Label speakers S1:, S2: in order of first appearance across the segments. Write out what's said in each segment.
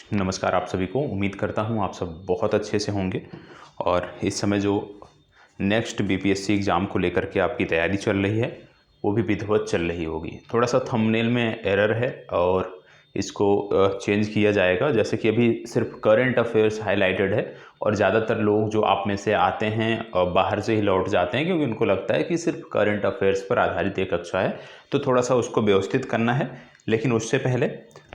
S1: नमस्कार आप सभी को। उम्मीद करता हूँ आप सब बहुत अच्छे से होंगे और इस समय जो नेक्स्ट बीपीएससी एग्ज़ाम को लेकर के आपकी तैयारी चल रही है वो भी विधिवत चल रही होगी। थोड़ा सा थंबनेल में एरर है और इसको चेंज किया जाएगा। जैसे कि अभी सिर्फ करंट अफेयर्स हाईलाइटेड है और ज़्यादातर लोग जो आप में से आते हैं बाहर से ही लौट जाते हैं क्योंकि उनको लगता है कि सिर्फ करंट अफेयर्स पर आधारित एक कक्षा है, तो थोड़ा सा उसको व्यवस्थित करना है। लेकिन उससे पहले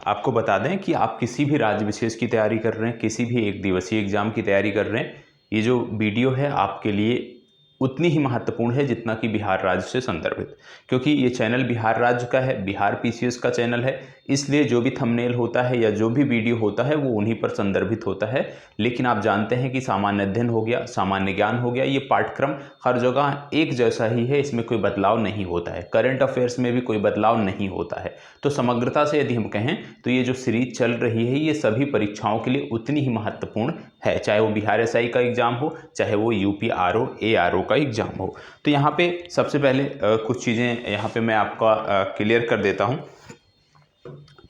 S1: आपको बता दें कि आप किसी भी राज्य विशेष की तैयारी कर रहे हैं, किसी भी एक दिवसीय एग्ज़ाम की तैयारी कर रहे हैं, ये जो वीडियो है आपके लिए उतनी ही महत्वपूर्ण है जितना कि बिहार राज्य से संदर्भित, क्योंकि ये चैनल बिहार राज्य का है, बिहार पीसीएस का चैनल है, इसलिए जो भी थंबनेल होता है या जो भी वीडियो होता है वो उन्हीं पर संदर्भित होता है। लेकिन आप जानते हैं कि सामान्य अध्ययन हो गया, सामान्य ज्ञान हो गया, ये पाठ्यक्रम हर जगह एक जैसा ही है, इसमें कोई बदलाव नहीं होता है। करंट अफेयर्स में भी कोई बदलाव नहीं होता है। तो समग्रता से यदि हम कहें तो ये जो सीरीज चल रही है ये सभी परीक्षाओं के लिए उतनी ही महत्वपूर्ण है, चाहे वो बिहार एसआई का एग्ज़ाम हो, चाहे वो यूपी आरओ एआरओ का एग्ज़ाम हो। तो यहाँ पे सबसे पहले कुछ चीज़ें यहाँ पे मैं आपका क्लियर कर देता हूँ।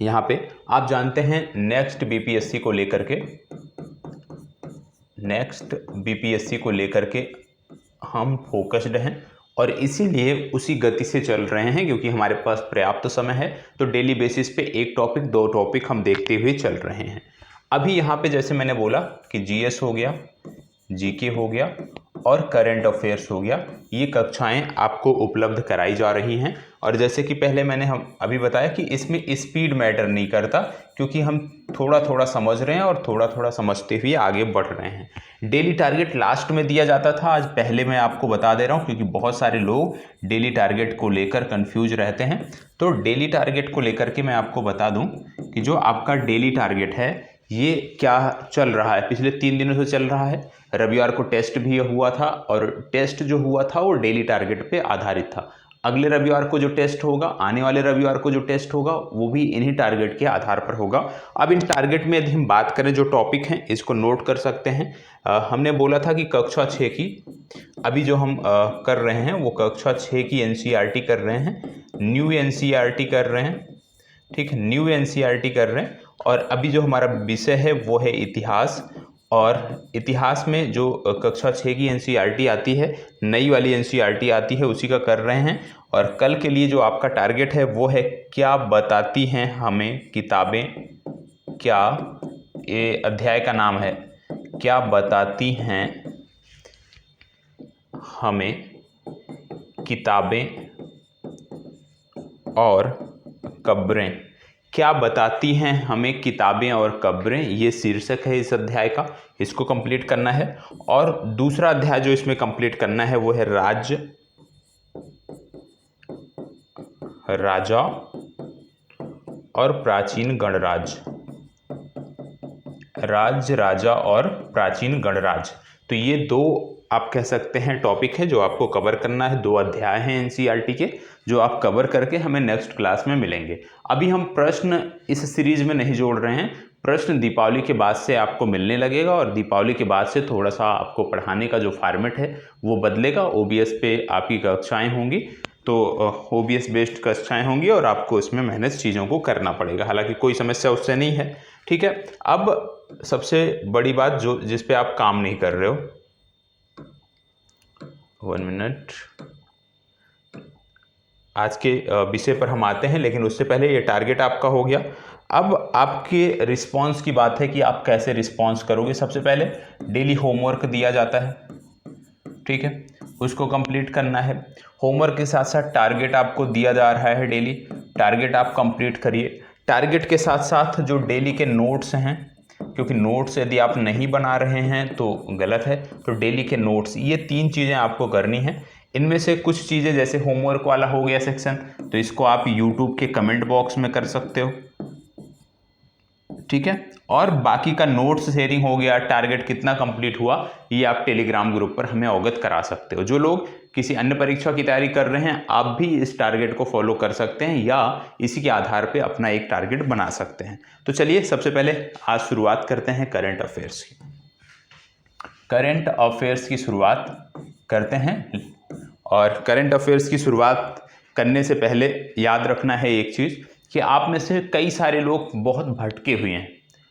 S1: यहाँ पे आप जानते हैं नेक्स्ट बीपीएससी को लेकर के हम फोकस्ड हैं और इसीलिए उसी गति से चल रहे हैं क्योंकि हमारे पास पर्याप्त समय है। तो डेली बेसिस पे एक टॉपिक दो टॉपिक हम देखते हुए चल रहे हैं। अभी यहाँ पे जैसे मैंने बोला कि जीएस हो गया, जीके हो गया और करंट अफेयर्स हो गया, ये कक्षाएं आपको उपलब्ध कराई जा रही हैं। और जैसे कि पहले मैंने हम अभी बताया कि इसमें स्पीड मैटर नहीं करता क्योंकि हम थोड़ा थोड़ा समझ रहे हैं और थोड़ा थोड़ा समझते हुए आगे बढ़ रहे हैं। डेली टारगेट लास्ट में दिया जाता था, आज पहले मैं आपको बता दे रहा हूँ क्योंकि बहुत सारे लोग डेली टारगेट को लेकर कंफ्यूज रहते हैं। तो डेली टारगेट को लेकर के मैं आपको बता दूं कि जो आपका डेली टारगेट है ये क्या चल रहा है, पिछले 3 दिनों से चल रहा है। रविवार को टेस्ट भी हुआ था और टेस्ट जो हुआ था वो डेली टारगेट पे आधारित था। अगले रविवार को जो टेस्ट होगा, आने वाले रविवार को जो टेस्ट होगा वो भी इन्हीं टारगेट के आधार पर होगा। अब इन टारगेट में यदि हम बात करें, जो टॉपिक हैं इसको नोट कर सकते हैं। हमने बोला था कि कक्षा 6 की अभी जो हम कर रहे हैं वो कक्षा 6 की एनसीईआरटी कर रहे हैं, न्यू एनसीईआरटी कर रहे हैं, ठीक है, न्यू एनसीईआरटी कर रहे हैं। और अभी जो हमारा विषय है वो है इतिहास, और इतिहास में जो कक्षा 6 की एनसीईआरटी आती है, नई वाली एनसीईआरटी आती है, उसी का कर रहे हैं। और कल के लिए जो आपका टारगेट है वो है क्या बताती हैं हमें किताबें, क्या, ये अध्याय का नाम है, क्या बताती हैं हमें किताबें और कब्रें, क्या बताती हैं हमें किताबें और कब्रें, ये शीर्षक है इस अध्याय का, इसको कंप्लीट करना है। और दूसरा अध्याय जो इसमें कंप्लीट करना है वो है राज्य, राजा और प्राचीन गणराज्य, राज्य, राजा और प्राचीन गणराज्य। तो ये दो आप कह सकते हैं टॉपिक है जो आपको कवर करना है, दो अध्याय हैं एनसीईआरटी के जो आप कवर करके हमें नेक्स्ट क्लास में मिलेंगे। अभी हम प्रश्न इस सीरीज में नहीं जोड़ रहे हैं, प्रश्न दीपावली के बाद से आपको मिलने लगेगा और दीपावली के बाद से थोड़ा सा आपको पढ़ाने का जो फॉर्मेट है वो बदलेगा। ओबीएस पे आपकी कक्षाएं होंगी, तो ओबीएस बेस्ड कक्षाएं होंगी और आपको इसमें मेहनत चीज़ों को करना पड़ेगा, हालांकि कोई समस्या उससे नहीं है, ठीक है। अब सबसे बड़ी बात जो जिस पे आप काम नहीं कर रहे हो, 1 मिनट, आज के विषय पर हम आते हैं, लेकिन उससे पहले ये टारगेट आपका हो गया। अब आपके रिस्पांस की बात है कि आप कैसे रिस्पांस करोगे। सबसे पहले डेली होमवर्क दिया जाता है, ठीक है, उसको कंप्लीट करना है। होमवर्क के साथ साथ टारगेट आपको दिया जा रहा है डेली, टारगेट आप कंप्लीट करिए। टारगेट के साथ साथ जो डेली के नोट्स हैं, क्योंकि नोट्स यदि आप नहीं बना रहे हैं तो गलत है, तो डेली के नोट्स, ये 3 चीज़ें आपको करनी है। इनमें से कुछ चीज़ें जैसे होमवर्क वाला हो गया सेक्शन, तो इसको आप यूट्यूब के कमेंट बॉक्स में कर सकते हो, ठीक है। और बाकी का नोट्स शेयरिंग हो गया, टारगेट कितना कंप्लीट हुआ, ये आप टेलीग्राम ग्रुप पर हमें अवगत करा सकते हो। जो लोग किसी अन्य परीक्षा की तैयारी कर रहे हैं आप भी इस टारगेट को फॉलो कर सकते हैं या इसी के आधार पे अपना एक टारगेट बना सकते हैं। तो चलिए सबसे पहले आज शुरुआत करते हैं करंट अफेयर्स की। करंट अफेयर्स की शुरुआत करते हैं, और करंट अफेयर्स की शुरुआत करने से पहले याद रखना है एक चीज़ कि आप में से कई सारे लोग बहुत भटके हुए हैं,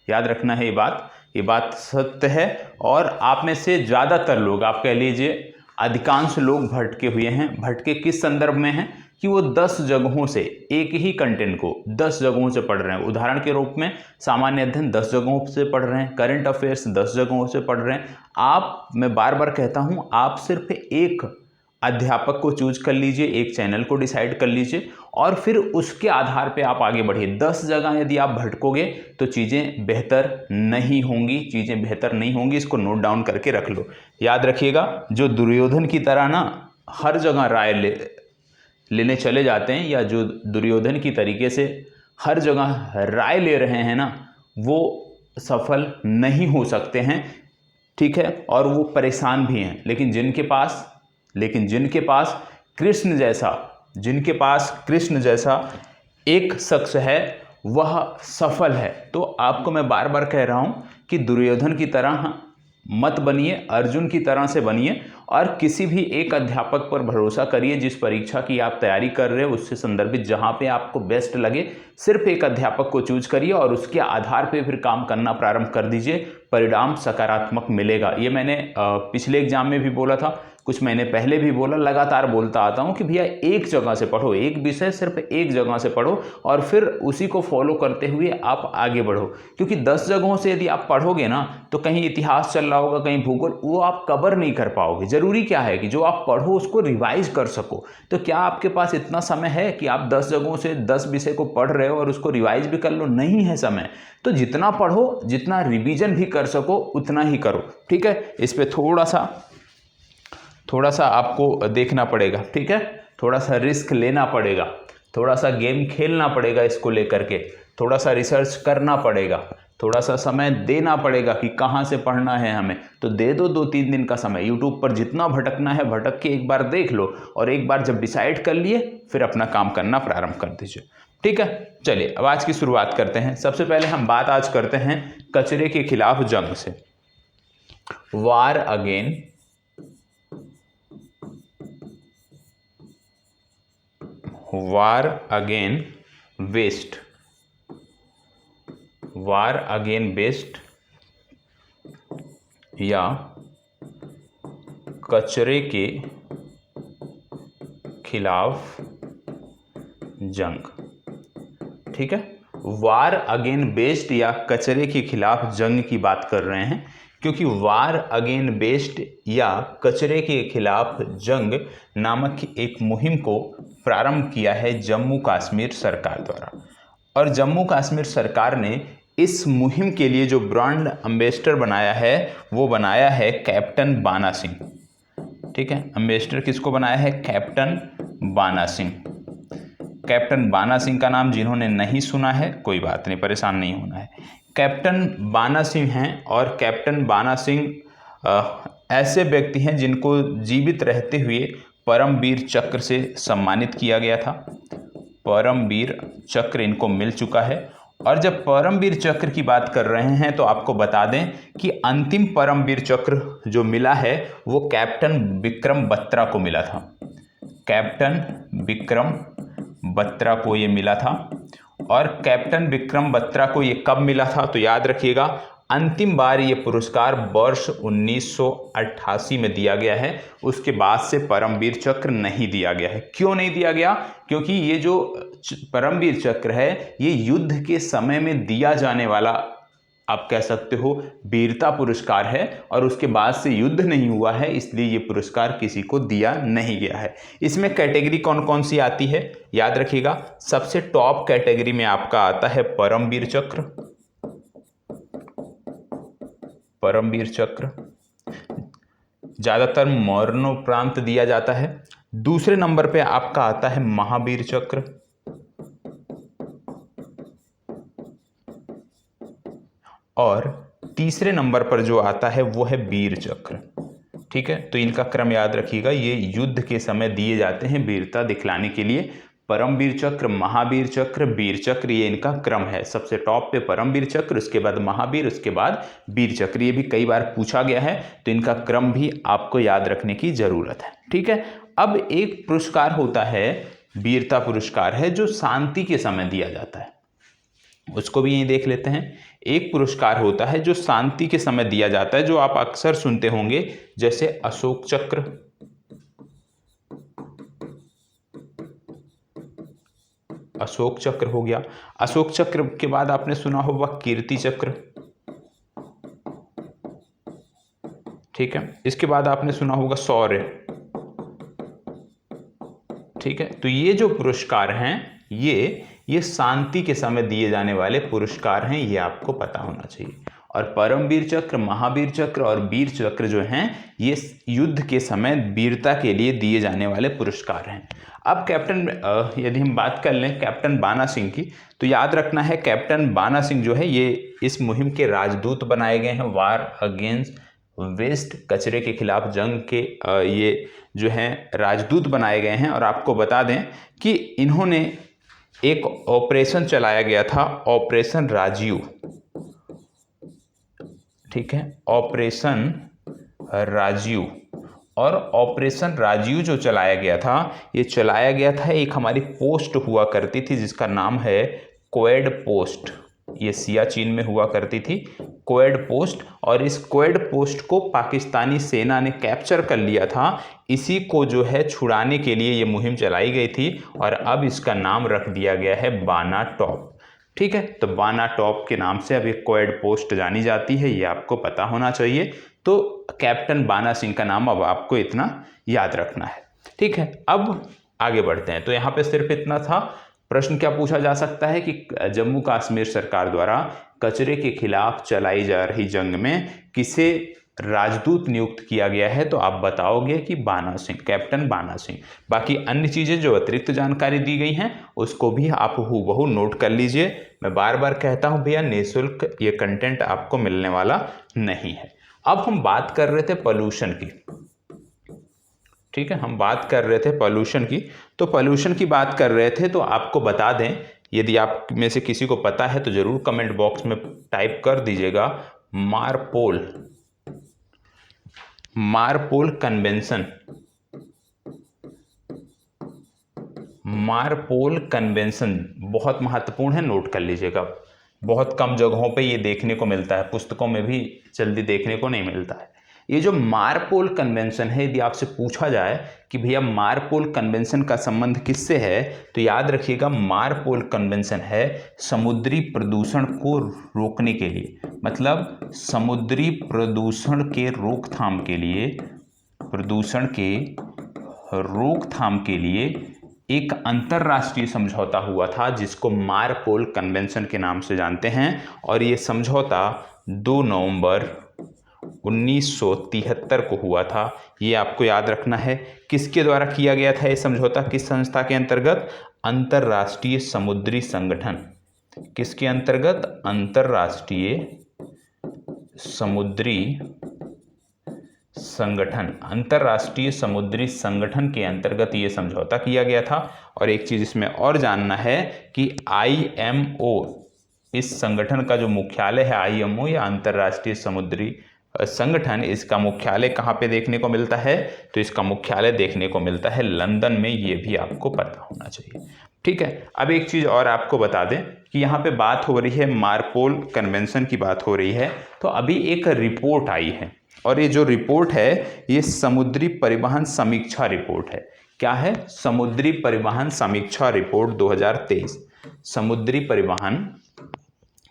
S1: याद रखना है ये बात सत्य है। और आप में से ज़्यादातर लोग, आप कह लीजिए अधिकांश लोग भटके हुए हैं। भटके किस संदर्भ में हैं कि वो 10 जगहों से एक ही कंटेंट को 10 जगहों से पढ़ रहे हैं। उदाहरण के रूप में सामान्य अध्ययन 10 जगहों से पढ़ रहे हैं, करंट अफेयर्स 10 जगहों से पढ़ रहे हैं। मैं बार बार कहता हूं, आप सिर्फ एक अध्यापक को चूज कर लीजिए, एक चैनल को डिसाइड कर लीजिए और फिर उसके आधार पे आप आगे बढ़िए। 10 जगह यदि आप भटकोगे तो चीज़ें बेहतर नहीं होंगी। इसको नोट डाउन करके रख लो। याद रखिएगा, जो दुर्योधन की तरह ना हर जगह राय लेने चले जाते हैं, या जो दुर्योधन की तरीके से हर जगह राय ले रहे हैं ना, वो सफल नहीं हो सकते हैं, ठीक है, और वो परेशान भी हैं। लेकिन जिनके पास कृष्ण जैसा एक शख्स है, वह सफल है। तो आपको मैं बार बार कह रहा हूं कि दुर्योधन की तरह मत बनिए, अर्जुन की तरह से बनिए और किसी भी एक अध्यापक पर भरोसा करिए। जिस परीक्षा की आप तैयारी कर रहे हो उससे संदर्भित जहां पे आपको बेस्ट लगे, सिर्फ एक अध्यापक को चूज करिए और उसके आधार पे फिर काम करना प्रारंभ कर दीजिए। परिणाम सकारात्मक मिलेगा। ये मैंने पिछले एग्जाम में भी बोला था, कुछ महीने पहले भी बोला, लगातार बोलता आता हूं कि भैया एक जगह से पढ़ो, एक विषय सिर्फ एक जगह से पढ़ो और फिर उसी को फॉलो करते हुए आप आगे बढ़ो। क्योंकि 10 जगहों से यदि आप पढ़ोगे ना, तो कहीं इतिहास चल रहा होगा, कहीं भूगोल, वो आप कवर नहीं कर पाओगे। जरूरी क्या है कि जो आप पढ़ो उसको रिवाइज कर सको। तो क्या आपके पास इतना समय है कि आप 10 जगहों से 10 विषय को पढ़ रहे हो और उसको रिवाइज भी कर लो? नहीं है समय। तो जितना पढ़ो, जितना रिवीजन भी कर सको उतना ही करो, ठीक है। इस पे थोड़ा सा आपको देखना पड़ेगा, ठीक है। थोड़ा सा रिस्क लेना पड़ेगा, थोड़ा सा गेम खेलना पड़ेगा, इसको लेकर के थोड़ा सा रिसर्च करना पड़ेगा, थोड़ा सा समय देना पड़ेगा कि कहाँ से पढ़ना है हमें। तो दे दो 2-3 दिन का समय। यूट्यूब पर जितना भटकना है भटक के एक बार देख लो और एक बार जब डिसाइड कर लिए फिर अपना काम करना प्रारंभ कर दीजिए, ठीक है। चलिए अब आज की शुरुआत करते हैं। सबसे पहले हम बात आज करते हैं कचरे के खिलाफ जंग से। वार अगेन वेस्ट या कचरे के खिलाफ जंग, ठीक है। वार अगेन वेस्ट या कचरे के खिलाफ जंग की बात कर रहे हैं, क्योंकि वार अगेन वेस्ट या कचरे के खिलाफ जंग नामक एक मुहिम को प्रारंभ किया है जम्मू कश्मीर सरकार द्वारा। और जम्मू कश्मीर सरकार ने इस मुहिम के लिए जो ब्रांड एम्बेसडर बनाया है, वो बनाया है कैप्टन बाना सिंह, ठीक है। एम्बेसडर किसको बनाया है? कैप्टन बाना सिंह। कैप्टन बाना सिंह का नाम जिन्होंने नहीं सुना है, कोई बात नहीं, परेशान नहीं होना है। कैप्टन बाना सिंह हैं और कैप्टन बाना सिंह ऐसे व्यक्ति हैं जिनको जीवित रहते हुए परमवीर चक्र से सम्मानित किया गया था। परमवीर चक्र इनको मिल चुका है। और जब परमवीर चक्र की बात कर रहे हैं तो आपको बता दें कि अंतिम परमवीर चक्र जो मिला है वो कैप्टन विक्रम बत्रा को मिला था। कैप्टन विक्रम बत्रा को ये मिला था। और कैप्टन विक्रम बत्रा को ये कब मिला था? तो याद रखिएगा, अंतिम बार ये पुरस्कार वर्ष 1988 में दिया गया है। उसके बाद से परमवीर चक्र नहीं दिया गया है। क्यों नहीं दिया गया? क्योंकि ये जो परमवीर चक्र है ये युद्ध के समय में दिया जाने वाला, आप कह सकते हो, वीरता पुरस्कार है और उसके बाद से युद्ध नहीं हुआ है, इसलिए ये पुरस्कार किसी को दिया नहीं गया है। इसमें कैटेगरी कौन कौन सी आती है याद रखिएगा। सबसे टॉप कैटेगरी में आपका आता है परमवीर चक्र। परमवीर चक्र ज्यादातर मरणोपरांत दिया जाता है। दूसरे नंबर पे आपका आता है महावीर चक्र। और तीसरे नंबर पर जो आता है वो है वीर चक्र, ठीक है। तो इनका क्रम याद रखिएगा, ये युद्ध के समय दिए जाते हैं वीरता दिखलाने के लिए। परमवीर चक्र, महावीर चक्र, वीर चक्र, ये इनका क्रम है। सबसे टॉप पे परमवीर चक्र, उसके बाद महावीर, उसके बाद वीर चक्र। ये भी कई बार पूछा गया है, तो इनका क्रम भी आपको याद रखने की जरूरत है, ठीक है। अब एक पुरस्कार होता है, वीरता पुरस्कार है, जो शांति के समय दिया जाता है। उसको भी यहीं देख लेते हैं। एक पुरस्कार होता है जो शांति के समय दिया जाता है, जो आप अक्सर सुनते होंगे, जैसे अशोक चक्र, अशोक चक्र हो गया। अशोक चक्र के बाद आपने सुना होगा कीर्ति चक्र, ठीक है। इसके बाद आपने सुना होगा शौर्य, ठीक है। तो ये जो पुरस्कार हैं ये शांति के समय दिए जाने वाले पुरस्कार हैं, ये आपको पता होना चाहिए। और परमवीर चक्र, महावीर चक्र और वीर चक्र जो हैं ये युद्ध के समय वीरता के लिए दिए जाने वाले पुरस्कार हैं। अब कैप्टन यदि हम बात कर लें कैप्टन बाना सिंह की, तो याद रखना है कैप्टन बाना सिंह जो है ये इस मुहिम के राजदूत बनाए गए हैं। वार अगेंस्ट वेस्ट, कचरे के खिलाफ जंग के ये जो हैं राजदूत बनाए गए हैं। और आपको बता दें कि इन्होंने एक ऑपरेशन चलाया गया था, ऑपरेशन राजीव, ठीक है, ऑपरेशन राजीव। और ऑपरेशन राजीव जो चलाया गया था, ये चलाया गया था, एक हमारी पोस्ट हुआ करती थी जिसका नाम है क्वेड पोस्ट। ये सियाचिन में हुआ करती थी क्वेड पोस्ट, और इस क्वेड पोस्ट को पाकिस्तानी सेना ने कैप्चर कर लिया था। इसी को जो है छुड़ाने के लिए ये मुहिम चलाई गई थी, और अब इसका नाम रख दिया गया है बाना टॉप, ठीक है। तो बाना टॉप के नाम से अब ये क्वेड पोस्ट जानी जाती है, ये आपको पता होना चाहिए। तो कैप्टन बाना सिंह का नाम अब आपको इतना याद रखना है, ठीक है। अब आगे बढ़ते हैं। तो यहाँ पे सिर्फ इतना था। प्रश्न क्या पूछा जा सकता है कि जम्मू कश्मीर सरकार द्वारा कचरे के खिलाफ चलाई जा रही जंग में किसे राजदूत नियुक्त किया गया है, तो आप बताओगे कि बाना सिंह, कैप्टन बाना सिंह। बाकी अन्य चीज़ें जो अतिरिक्त जानकारी दी गई हैं उसको भी आप हूबहू नोट कर लीजिए। मैं बार बार कहता हूं भैया, निःशुल्क ये कंटेंट आपको मिलने वाला नहीं है। अब हम बात कर रहे थे पॉल्यूशन की, ठीक है, हम बात कर रहे थे पॉल्यूशन की। तो पॉल्यूशन की बात कर रहे थे, तो आपको बता दें, यदि आप में से किसी को पता है तो जरूर कमेंट बॉक्स में टाइप कर दीजिएगा, मारपोल कन्वेंशन। मारपोल कन्वेंशन बहुत महत्वपूर्ण है, नोट कर लीजिएगा। बहुत कम जगहों पे ये देखने को मिलता है, पुस्तकों में भी जल्दी देखने को नहीं मिलता है। ये जो मारपोल कन्वेंशन है, यदि आपसे पूछा जाए कि भैया मारपोल कन्वेंशन का संबंध किससे है, तो याद रखिएगा मारपोल कन्वेंशन है समुद्री प्रदूषण को रोकने के लिए, मतलब समुद्री प्रदूषण के रोकथाम के लिए, प्रदूषण के रोकथाम के लिए एक अंतरराष्ट्रीय समझौता हुआ था जिसको मारपोल कन्वेंशन के नाम से जानते हैं। और ये समझौता 2 नवंबर 1973 को हुआ था। ये आपको याद रखना है। किसके द्वारा किया गया था ये समझौता, किस संस्था के अंतर्गत? अंतरराष्ट्रीय समुद्री संगठन। किसके अंतर्गत? अंतरराष्ट्रीय समुद्री संगठन, अंतरराष्ट्रीय समुद्री संगठन के अंतर्गत ये समझौता किया गया था। और एक चीज इसमें और जानना है कि IMO, इस संगठन का जो मुख्यालय है, IMO या अंतरराष्ट्रीय समुद्री संगठन, इसका मुख्यालय कहाँ पे देखने को मिलता है? तो इसका मुख्यालय देखने को मिलता है लंदन में। ये भी आपको पता होना चाहिए, ठीक है। अब एक चीज और आपको बता दें कि यहाँ पे बात हो रही है मारपोल कन्वेंशन की बात हो रही है, तो अभी एक रिपोर्ट आई है, और ये जो रिपोर्ट है ये समुद्री परिवहन समीक्षा रिपोर्ट है। क्या है? समुद्री परिवहन समीक्षा रिपोर्ट 2023। समुद्री परिवहन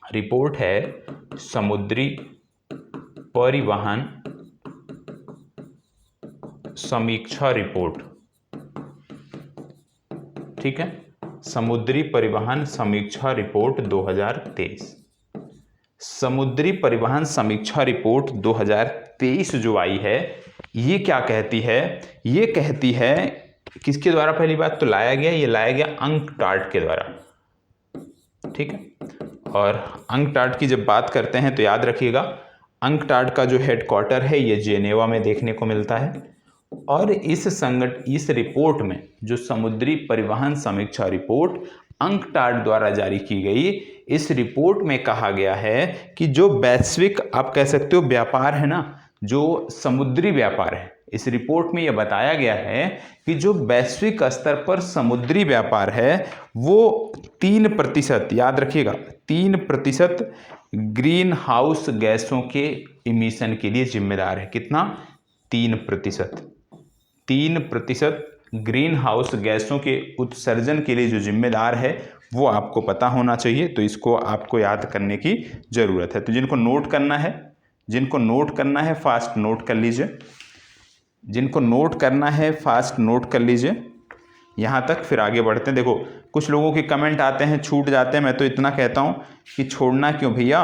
S1: रिपोर्ट है, समुद्री परिवहन समीक्षा रिपोर्ट, ठीक है, समुद्री परिवहन समीक्षा रिपोर्ट 2023। समुद्री परिवहन समीक्षा रिपोर्ट 2023 जो आई है, ये क्या कहती है? ये कहती है किसके द्वारा पहली बात तो लाया गया? ये लाया गया अंकटाड के द्वारा, ठीक है। और अंकटाड की जब बात करते हैं तो याद रखिएगा अंकटाड का जो हेडक्वार्टर है ये जेनेवा में देखने को मिलता है। और इस रिपोर्ट में, जो समुद्री परिवहन समीक्षा रिपोर्ट अंकटाड द्वारा जारी की गई, इस रिपोर्ट में कहा गया है कि जो वैश्विक, आप कह सकते हो व्यापार है ना, जो समुद्री व्यापार है, इस रिपोर्ट में यह बताया गया है कि जो वैश्विक स्तर पर समुद्री व्यापार है वो 3%, याद रखिएगा 3% ग्रीन हाउस गैसों के इमिशन के लिए जिम्मेदार है। कितना? 3%। 3% ग्रीन हाउस गैसों के उत्सर्जन के लिए जो जिम्मेदार है वो आपको पता होना चाहिए। तो इसको आपको याद करने की ज़रूरत है। तो जिनको नोट करना है फास्ट नोट कर लीजिए, जिनको नोट करना है फास्ट नोट कर लीजिए यहाँ तक, फिर आगे बढ़ते हैं। देखो कुछ लोगों के कमेंट आते हैं, छूट जाते हैं। मैं तो इतना कहता हूँ कि छोड़ना क्यों भैया,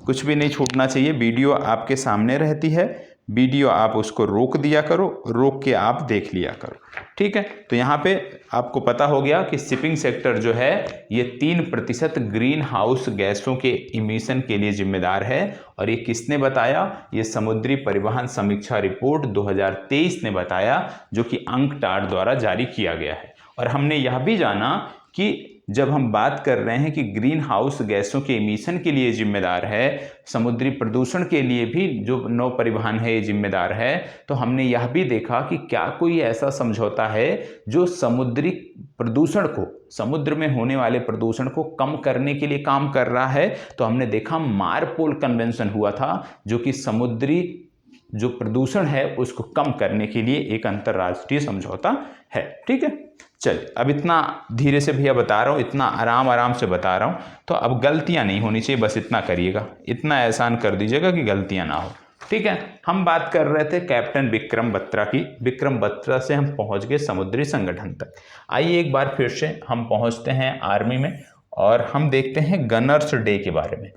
S1: कुछ भी नहीं छूटना चाहिए। वीडियो आपके सामने रहती है, वीडियो आप उसको रोक दिया करो, रोक के आप देख लिया करो, ठीक है। तो यहाँ पे आपको पता हो गया कि शिपिंग सेक्टर जो है ये 3% ग्रीन हाउस गैसों के इमिशन के लिए जिम्मेदार है। और ये किसने बताया? ये समुद्री परिवहन समीक्षा रिपोर्ट 2023 ने बताया, जो कि अंकटाड द्वारा जारी किया गया है। और हमने यह भी जाना कि जब हम बात कर रहे हैं कि ग्रीन हाउस गैसों के इमिशन के लिए जिम्मेदार है, समुद्री प्रदूषण के लिए भी जो नौ परिवहन है ये जिम्मेदार है, तो हमने यह भी देखा कि क्या कोई ऐसा समझौता है जो समुद्री प्रदूषण को, समुद्र में होने वाले प्रदूषण को कम करने के लिए काम कर रहा है। तो हमने देखा मारपोल कन्वेंशन हुआ था, जो कि समुद्री जो प्रदूषण है उसको कम करने के लिए एक अंतर्राष्ट्रीय समझौता है, ठीक है। चलिए, अब इतना धीरे से भैया बता रहा हूँ, इतना आराम से बता रहा हूँ, तो अब गलतियाँ नहीं होनी चाहिए, बस इतना करिएगा, इतना एहसान कर दीजिएगा कि गलतियाँ ना हो, ठीक है। हम बात कर रहे थे कैप्टन विक्रम बत्रा की। विक्रम बत्रा से हम पहुँच गए समुद्री संगठन तक। आइए एक बार फिर से हम पहुँचते हैं आर्मी में और हम देखते हैं गनर्स डे के बारे में।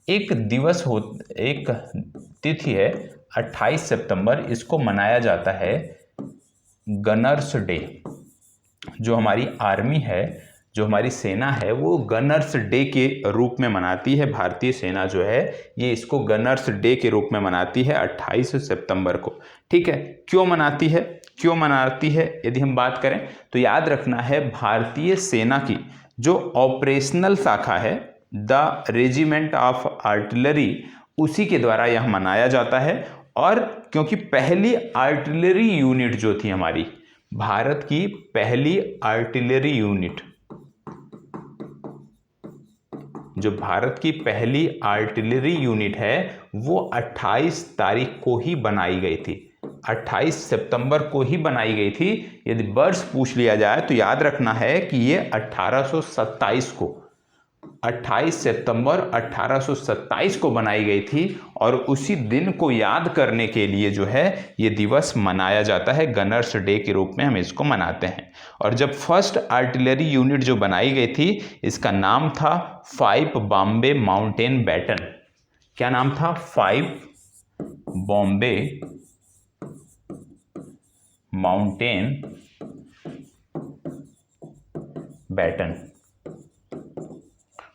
S1: एक तिथि है 28 सितंबर, इसको मनाया जाता है गनर्स डे। जो हमारी आर्मी है, जो हमारी सेना है, वो गनर्स डे के रूप में मनाती है। भारतीय सेना जो है ये इसको गनर्स डे के रूप में मनाती है 28 सितंबर को, ठीक है। क्यों मनाती है यदि हम बात करें तो याद रखना है, भारतीय सेना की जो ऑपरेशनल शाखा है, द रेजिमेंट ऑफ आर्टिलरी, उसी के द्वारा यह मनाया जाता है। और क्योंकि पहली आर्टिलरी यूनिट जो थी हमारी, भारत की पहली आर्टिलरी यूनिट, जो भारत की पहली आर्टिलरी यूनिट है वो 28 तारीख को ही बनाई गई थी, 28 सितंबर को ही बनाई गई थी। यदि वर्ष पूछ लिया जाए तो याद रखना है कि ये 1827 को, 28 सितंबर 1827 को बनाई गई थी। और उसी दिन को याद करने के लिए जो है ये दिवस मनाया जाता है, गनर्स डे के रूप में हम इसको मनाते हैं। और जब फर्स्ट आर्टिलरी यूनिट जो बनाई गई थी, इसका नाम था 5 बॉम्बे माउंटेन बैटन। क्या नाम था? 5 बॉम्बे माउंटेन बैटन,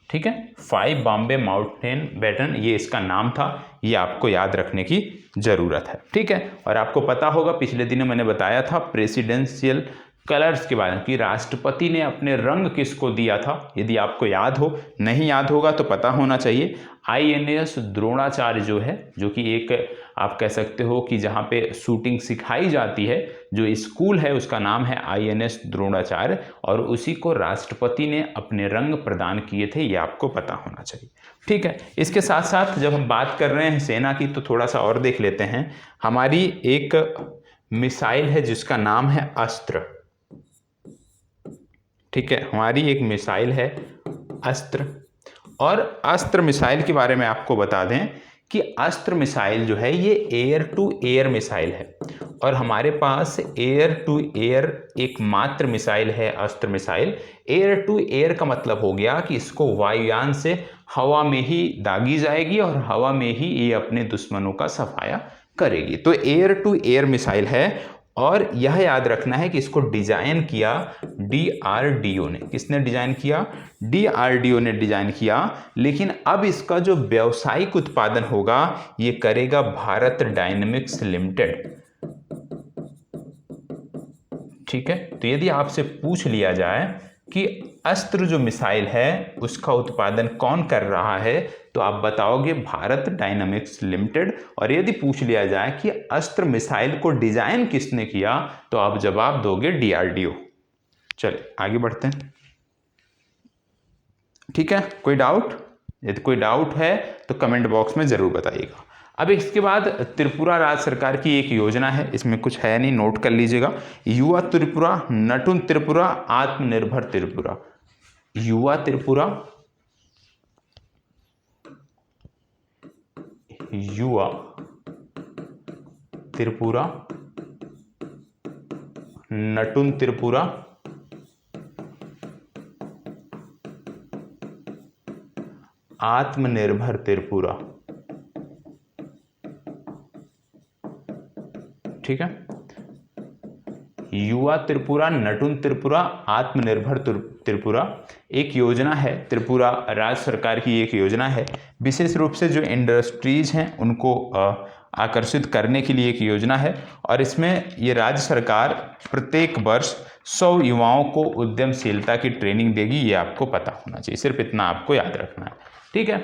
S1: ठीक है। 5 बॉम्बे माउंटेन बैटन, ये इसका नाम था, ये आपको याद रखने की जरूरत है, ठीक है। और आपको पता होगा पिछले दिनों मैंने बताया था प्रेसिडेंशियल कलर्स के बारे में कि राष्ट्रपति ने अपने रंग किसको दिया था। यदि आपको याद हो, नहीं याद होगा तो पता होना चाहिए। INS द्रोणाचार्य जो है, जो कि एक आप कह सकते हो कि जहाँ पे शूटिंग सिखाई जाती है, जो स्कूल है उसका नाम है INS द्रोणाचार्य, और उसी को राष्ट्रपति ने अपने रंग प्रदान किए थे, ये आपको पता होना चाहिए, ठीक है। इसके साथ साथ जब हम बात कर रहे हैं सेना की तो थोड़ा सा और देख लेते हैं। हमारी एक मिसाइल है जिसका नाम है अस्त्र, ठीक है। हमारी एक मिसाइल है अस्त्र। और अस्त्र मिसाइल के बारे में आपको बता दें कि अस्त्र मिसाइल जो है ये एयर टू एयर मिसाइल है। और हमारे पास एयर टू एयर एकमात्र मिसाइल है अस्त्र मिसाइल। एयर टू एयर का मतलब हो गया कि इसको वायुयान से हवा में ही दागी जाएगी और हवा में ही ये अपने दुश्मनों का सफाया करेगी। तो एयर टू एयर मिसाइल है। और यह याद रखना है कि इसको डिजाइन किया DRDO ने। किसने डिजाइन किया? DRDO ने डिजाइन किया। लेकिन अब इसका जो व्यावसायिक उत्पादन होगा ये करेगा भारत डायनेमिक्स लिमिटेड, ठीक है। तो यदि आपसे पूछ लिया जाए कि अस्त्र जो मिसाइल है उसका उत्पादन कौन कर रहा है, तो आप बताओगे भारत डायनामिक्स लिमिटेड। और यदि पूछ लिया जाए कि अस्त्र मिसाइल को डिजाइन किसने किया, तो आप जवाब दोगे DRDO। चलिए आगे बढ़ते हैं। ठीक है, कोई डाउट? यदि कोई डाउट है तो कमेंट बॉक्स में जरूर बताइएगा। अब इसके बाद त्रिपुरा राज्य सरकार की एक योजना है, इसमें कुछ है नहीं, नोट कर लीजिएगा। युवा त्रिपुरा, नटुन त्रिपुरा, आत्मनिर्भर त्रिपुरा। युवा त्रिपुरा, युवा त्रिपुरा, नटुन त्रिपुरा, आत्मनिर्भर त्रिपुरा। ठीक है, युवा त्रिपुरा, नटुन त्रिपुरा, आत्मनिर्भर त्रिपुरा एक योजना है, त्रिपुरा राज्य सरकार की एक योजना है। विशेष रूप से जो इंडस्ट्रीज हैं उनको आकर्षित करने के लिए एक योजना है। और इसमें ये राज्य सरकार प्रत्येक वर्ष 100 युवाओं को उद्यमशीलता की ट्रेनिंग देगी, ये आपको पता होना चाहिए, सिर्फ इतना आपको याद रखना है। ठीक है,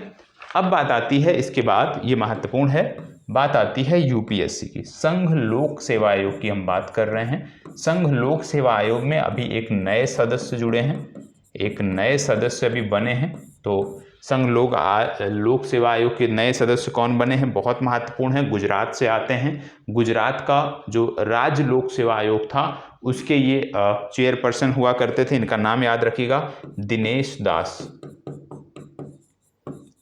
S1: अब बात आती है इसके बाद, ये महत्वपूर्ण है, बात आती है यूपीएससी की, संघ लोक सेवा आयोग की हम बात कर रहे हैं। संघ लोक सेवा आयोग में अभी एक नए सदस्य जुड़े हैं, एक नए सदस्य अभी बने हैं। तो संघ लोक सेवा आयोग के नए सदस्य कौन बने हैं, बहुत महत्वपूर्ण है, गुजरात से आते हैं। गुजरात का जो राज्य लोक सेवा आयोग था उसके ये चेयरपर्सन हुआ करते थे, इनका नाम याद रखिएगा, दिनेश दास।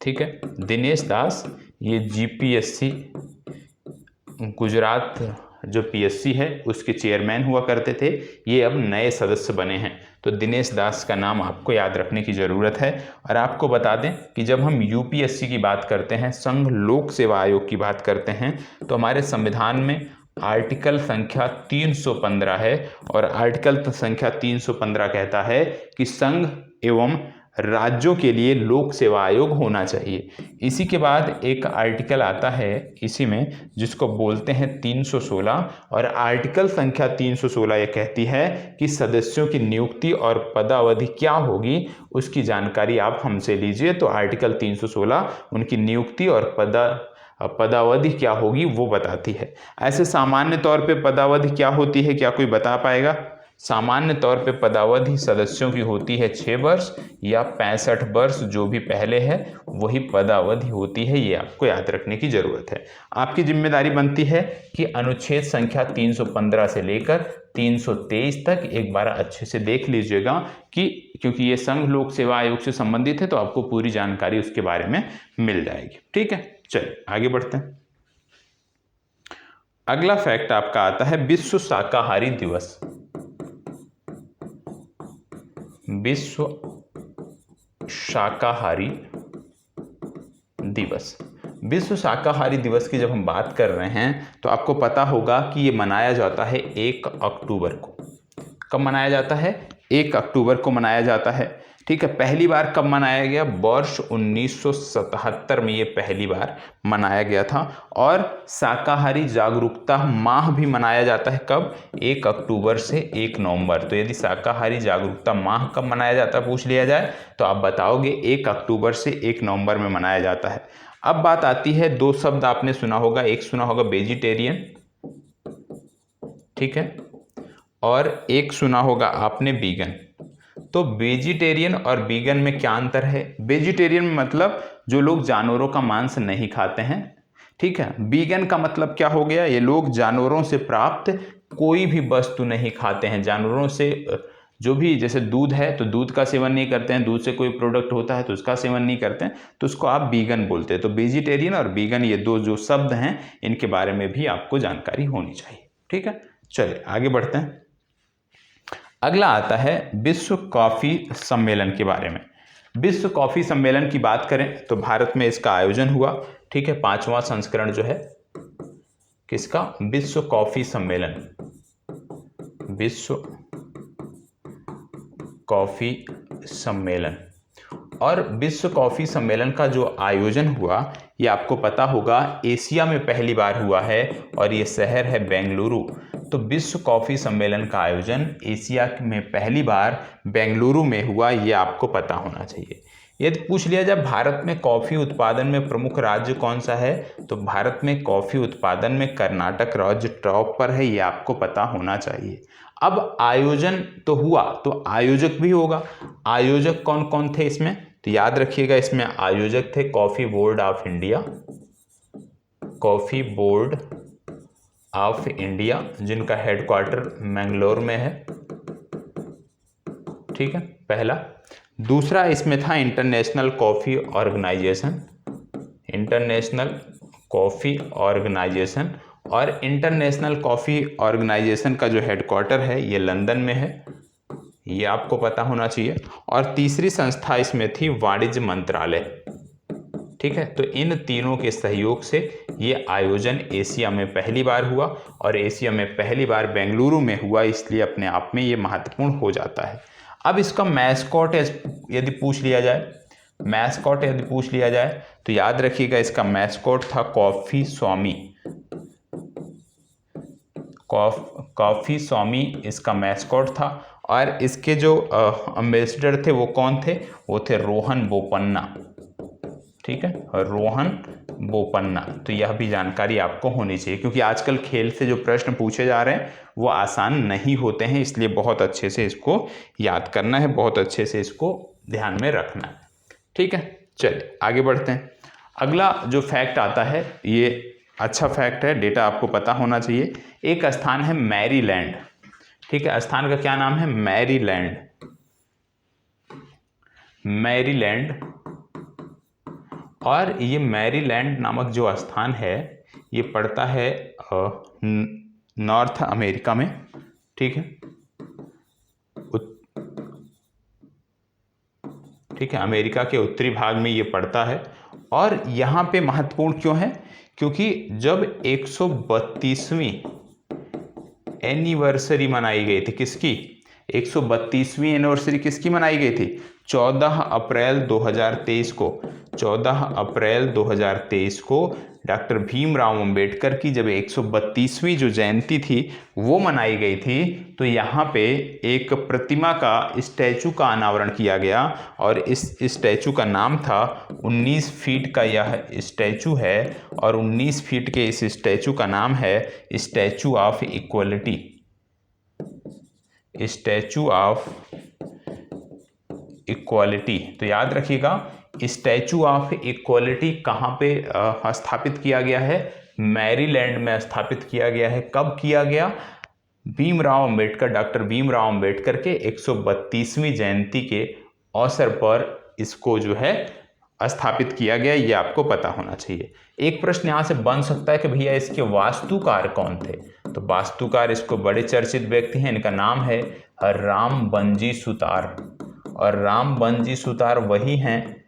S1: ठीक है, दिनेश दास, ये जीपीएससी गुजरात जो पीएससी है उसके चेयरमैन हुआ करते थे, ये अब नए सदस्य बने हैं। तो दिनेश दास का नाम आपको याद रखने की ज़रूरत है। और आपको बता दें कि जब हम यूपीएससी की बात करते हैं, संघ लोक सेवा आयोग की बात करते हैं, तो हमारे संविधान में आर्टिकल संख्या 315 है। और आर्टिकल संख्या 315 कहता है कि संघ एवं राज्यों के लिए लोक सेवा आयोग होना चाहिए। इसी के बाद एक आर्टिकल आता है इसी में जिसको बोलते हैं 316, और आर्टिकल संख्या 316 ये कहती है कि सदस्यों की नियुक्ति और पदावधि क्या होगी उसकी जानकारी आप हमसे लीजिए। तो आर्टिकल 316 उनकी नियुक्ति और पदावधि क्या होगी वो बताती है। ऐसे सामान्य तौर पे पदावधि क्या होती है, क्या कोई बता पाएगा? सामान्य तौर पे पदावधि सदस्यों की होती है 6 वर्ष या 65 वर्ष, जो भी पहले है वही पदावधि होती है, ये आपको याद रखने की जरूरत है। आपकी जिम्मेदारी बनती है कि अनुच्छेद संख्या 315 से लेकर 323 तक एक बार अच्छे से देख लीजिएगा, कि क्योंकि ये संघ लोक सेवा आयोग से संबंधित है तो आपको पूरी जानकारी उसके बारे में मिल जाएगी। ठीक है, चलिए आगे बढ़ते हैं। अगला फैक्ट आपका आता है विश्व शाकाहारी दिवस। विश्व शाकाहारी दिवस। विश्व शाकाहारी दिवस की जब हम बात कर रहे हैं तो आपको पता होगा कि ये मनाया जाता है 1 अक्टूबर को। कब मनाया जाता है? 1 अक्टूबर को मनाया जाता है। ठीक है, पहली बार कब मनाया गया? वर्ष 1977 में ये पहली बार मनाया गया था। और शाकाहारी जागरूकता माह भी मनाया जाता है कब? 1 अक्टूबर से 1 नवंबर। तो यदि शाकाहारी जागरूकता माह कब मनाया जाता है पूछ लिया जाए तो आप बताओगे 1 अक्टूबर से 1 नवंबर में मनाया जाता है। अब बात आती है, 2 शब्द आपने सुना होगा, एक सुना होगा वेजिटेरियन, ठीक है, और एक सुना होगा आपने वीगन। तो वेजिटेरियन और वीगन में क्या अंतर है? वेजिटेरियन मतलब जो लोग जानवरों का मांस नहीं खाते हैं, ठीक है। वीगन का मतलब क्या हो गया? ये लोग जानवरों से प्राप्त कोई भी वस्तु नहीं खाते हैं, जानवरों से जो भी, जैसे दूध है तो दूध का सेवन नहीं करते हैं, दूध से कोई प्रोडक्ट होता है तो उसका सेवन नहीं करते हैं, तो उसको आप वीगन बोलते हैं। तो वेजिटेरियन और वीगन ये 2 जो शब्द हैं इनके बारे में भी आपको जानकारी होनी चाहिए। ठीक है, चलिए आगे बढ़ते हैं। अगला आता है विश्व कॉफी सम्मेलन के बारे में। विश्व कॉफी सम्मेलन की बात करें तो भारत में इसका आयोजन हुआ, ठीक है, 5वां संस्करण जो है किसका? विश्व कॉफी सम्मेलन। विश्व कॉफी सम्मेलन। और विश्व कॉफी सम्मेलन का जो आयोजन हुआ ये आपको पता होगा एशिया में पहली बार हुआ है और ये शहर है बेंगलुरु। तो विश्व कॉफ़ी सम्मेलन का आयोजन एशिया में पहली बार बेंगलुरु में हुआ, ये आपको पता होना चाहिए। यदि पूछ लिया जाए भारत में कॉफ़ी उत्पादन में प्रमुख राज्य कौन सा है, तो भारत में कॉफ़ी उत्पादन में कर्नाटक राज्य टॉप पर है, ये आपको पता होना चाहिए। अब आयोजन तो हुआ, तो आयोजक भी होगा। आयोजक कौन कौन थे इसमें, तो याद रखिएगा इसमें आयोजक थे coffee board of India, coffee board of India, जिनका हेडक्वार्टर मैंगलोर में है, ठीक है, पहला। दूसरा इसमें था international coffee organisation, international coffee organisation, और इंटरनेशनल कॉफ़ी ऑर्गेनाइजेशन का जो हेडक्वार्टर है ये लंदन में है, ये आपको पता होना चाहिए। और तीसरी संस्था इसमें थी वाणिज्य मंत्रालय, ठीक है। तो इन तीनों के सहयोग से ये आयोजन एशिया में पहली बार हुआ, और एशिया में पहली बार बेंगलुरु में हुआ, इसलिए अपने आप में ये महत्वपूर्ण हो जाता है। अब इसका मैस्कॉट यदि पूछ लिया जाए, मैस्कॉट यदि पूछ लिया जाए तो याद रखिएगा इसका मैस्कॉट था कॉफ़ी स्वामी, कॉफ़ी स्वामी इसका मैस्कॉट था। और इसके जो एम्बेसडर थे वो कौन थे, वो थे रोहन बोपन्ना, ठीक है, रोहन बोपन्ना। तो यह भी जानकारी आपको होनी चाहिए, क्योंकि आजकल खेल से जो प्रश्न पूछे जा रहे हैं वो आसान नहीं होते हैं, इसलिए बहुत अच्छे से इसको याद करना है, बहुत अच्छे से इसको ध्यान में रखना है, ठीक है। चलिए आगे बढ़ते हैं। अगला जो फैक्ट आता है ये अच्छा फैक्ट है, डेटा आपको पता होना चाहिए। एक स्थान है मैरीलैंड, ठीक है, स्थान का क्या नाम है, मैरीलैंड, मैरीलैंड। और ये मैरीलैंड नामक जो स्थान है ये पड़ता है नॉर्थ अमेरिका में, ठीक है, ठीक है, अमेरिका के उत्तरी भाग में ये पड़ता है। और यहाँ पे महत्वपूर्ण क्यों है, क्योंकि जब 132वीं एनिवर्सरी मनाई गई थी, किसकी, 132वीं एनिवर्सरी किसकी मनाई गई थी, 14 अप्रैल 2023 को, 14 अप्रैल 2023 को डॉक्टर भीमराव अंबेडकर की जब 132वीं जो जयंती थी वो मनाई गई थी, तो यहाँ पे एक प्रतिमा का, स्टैचू का अनावरण किया गया, और इस स्टैचू का नाम था 19 फीट का यह स्टैचू है, और 19 फीट के इस स्टैचू का नाम है statue of equality, statue of equality. तो याद रखिएगा स्टैचू ऑफ इक्वालिटी कहाँ पे स्थापित किया गया है, मैरीलैंड में स्थापित किया गया है। कब किया गया, भीमराव अंबेडकर, डॉक्टर भीमराव अंबेडकर के 132वीं जयंती के अवसर पर इसको जो है स्थापित किया गया, ये आपको पता होना चाहिए। एक प्रश्न यहाँ से बन सकता है कि भैया इसके वास्तुकार कौन थे, तो वास्तुकार इसको बड़े चर्चित व्यक्ति हैं, इनका नाम है राम बंजी सुतार, और राम बंजी सुतार वही हैं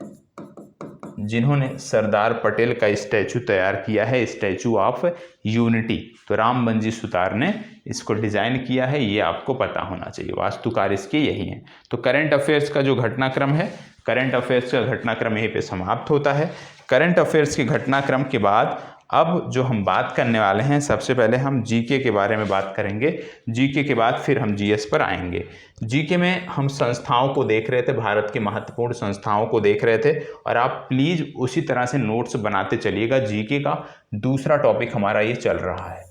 S1: जिन्होंने सरदार पटेल का स्टैचू तैयार किया है, स्टैचू ऑफ यूनिटी। तो राम बंजी सुतार ने इसको डिजाइन किया है, ये आपको पता होना चाहिए, वास्तुकार इसके यही हैं। तो करंट अफेयर्स का जो घटनाक्रम है, करंट अफेयर्स का घटनाक्रम यहीं पे समाप्त होता है। करंट अफेयर्स के घटनाक्रम के बाद अब जो हम बात करने वाले हैं, सबसे पहले हम जीके के बारे में बात करेंगे, जीके के बाद फिर हम जीएस पर आएंगे। जीके में हम संस्थाओं को देख रहे थे, भारत की महत्वपूर्ण संस्थाओं को देख रहे थे, और आप प्लीज़ उसी तरह से नोट्स बनाते चलिएगा। जीके का दूसरा टॉपिक हमारा ये चल रहा है,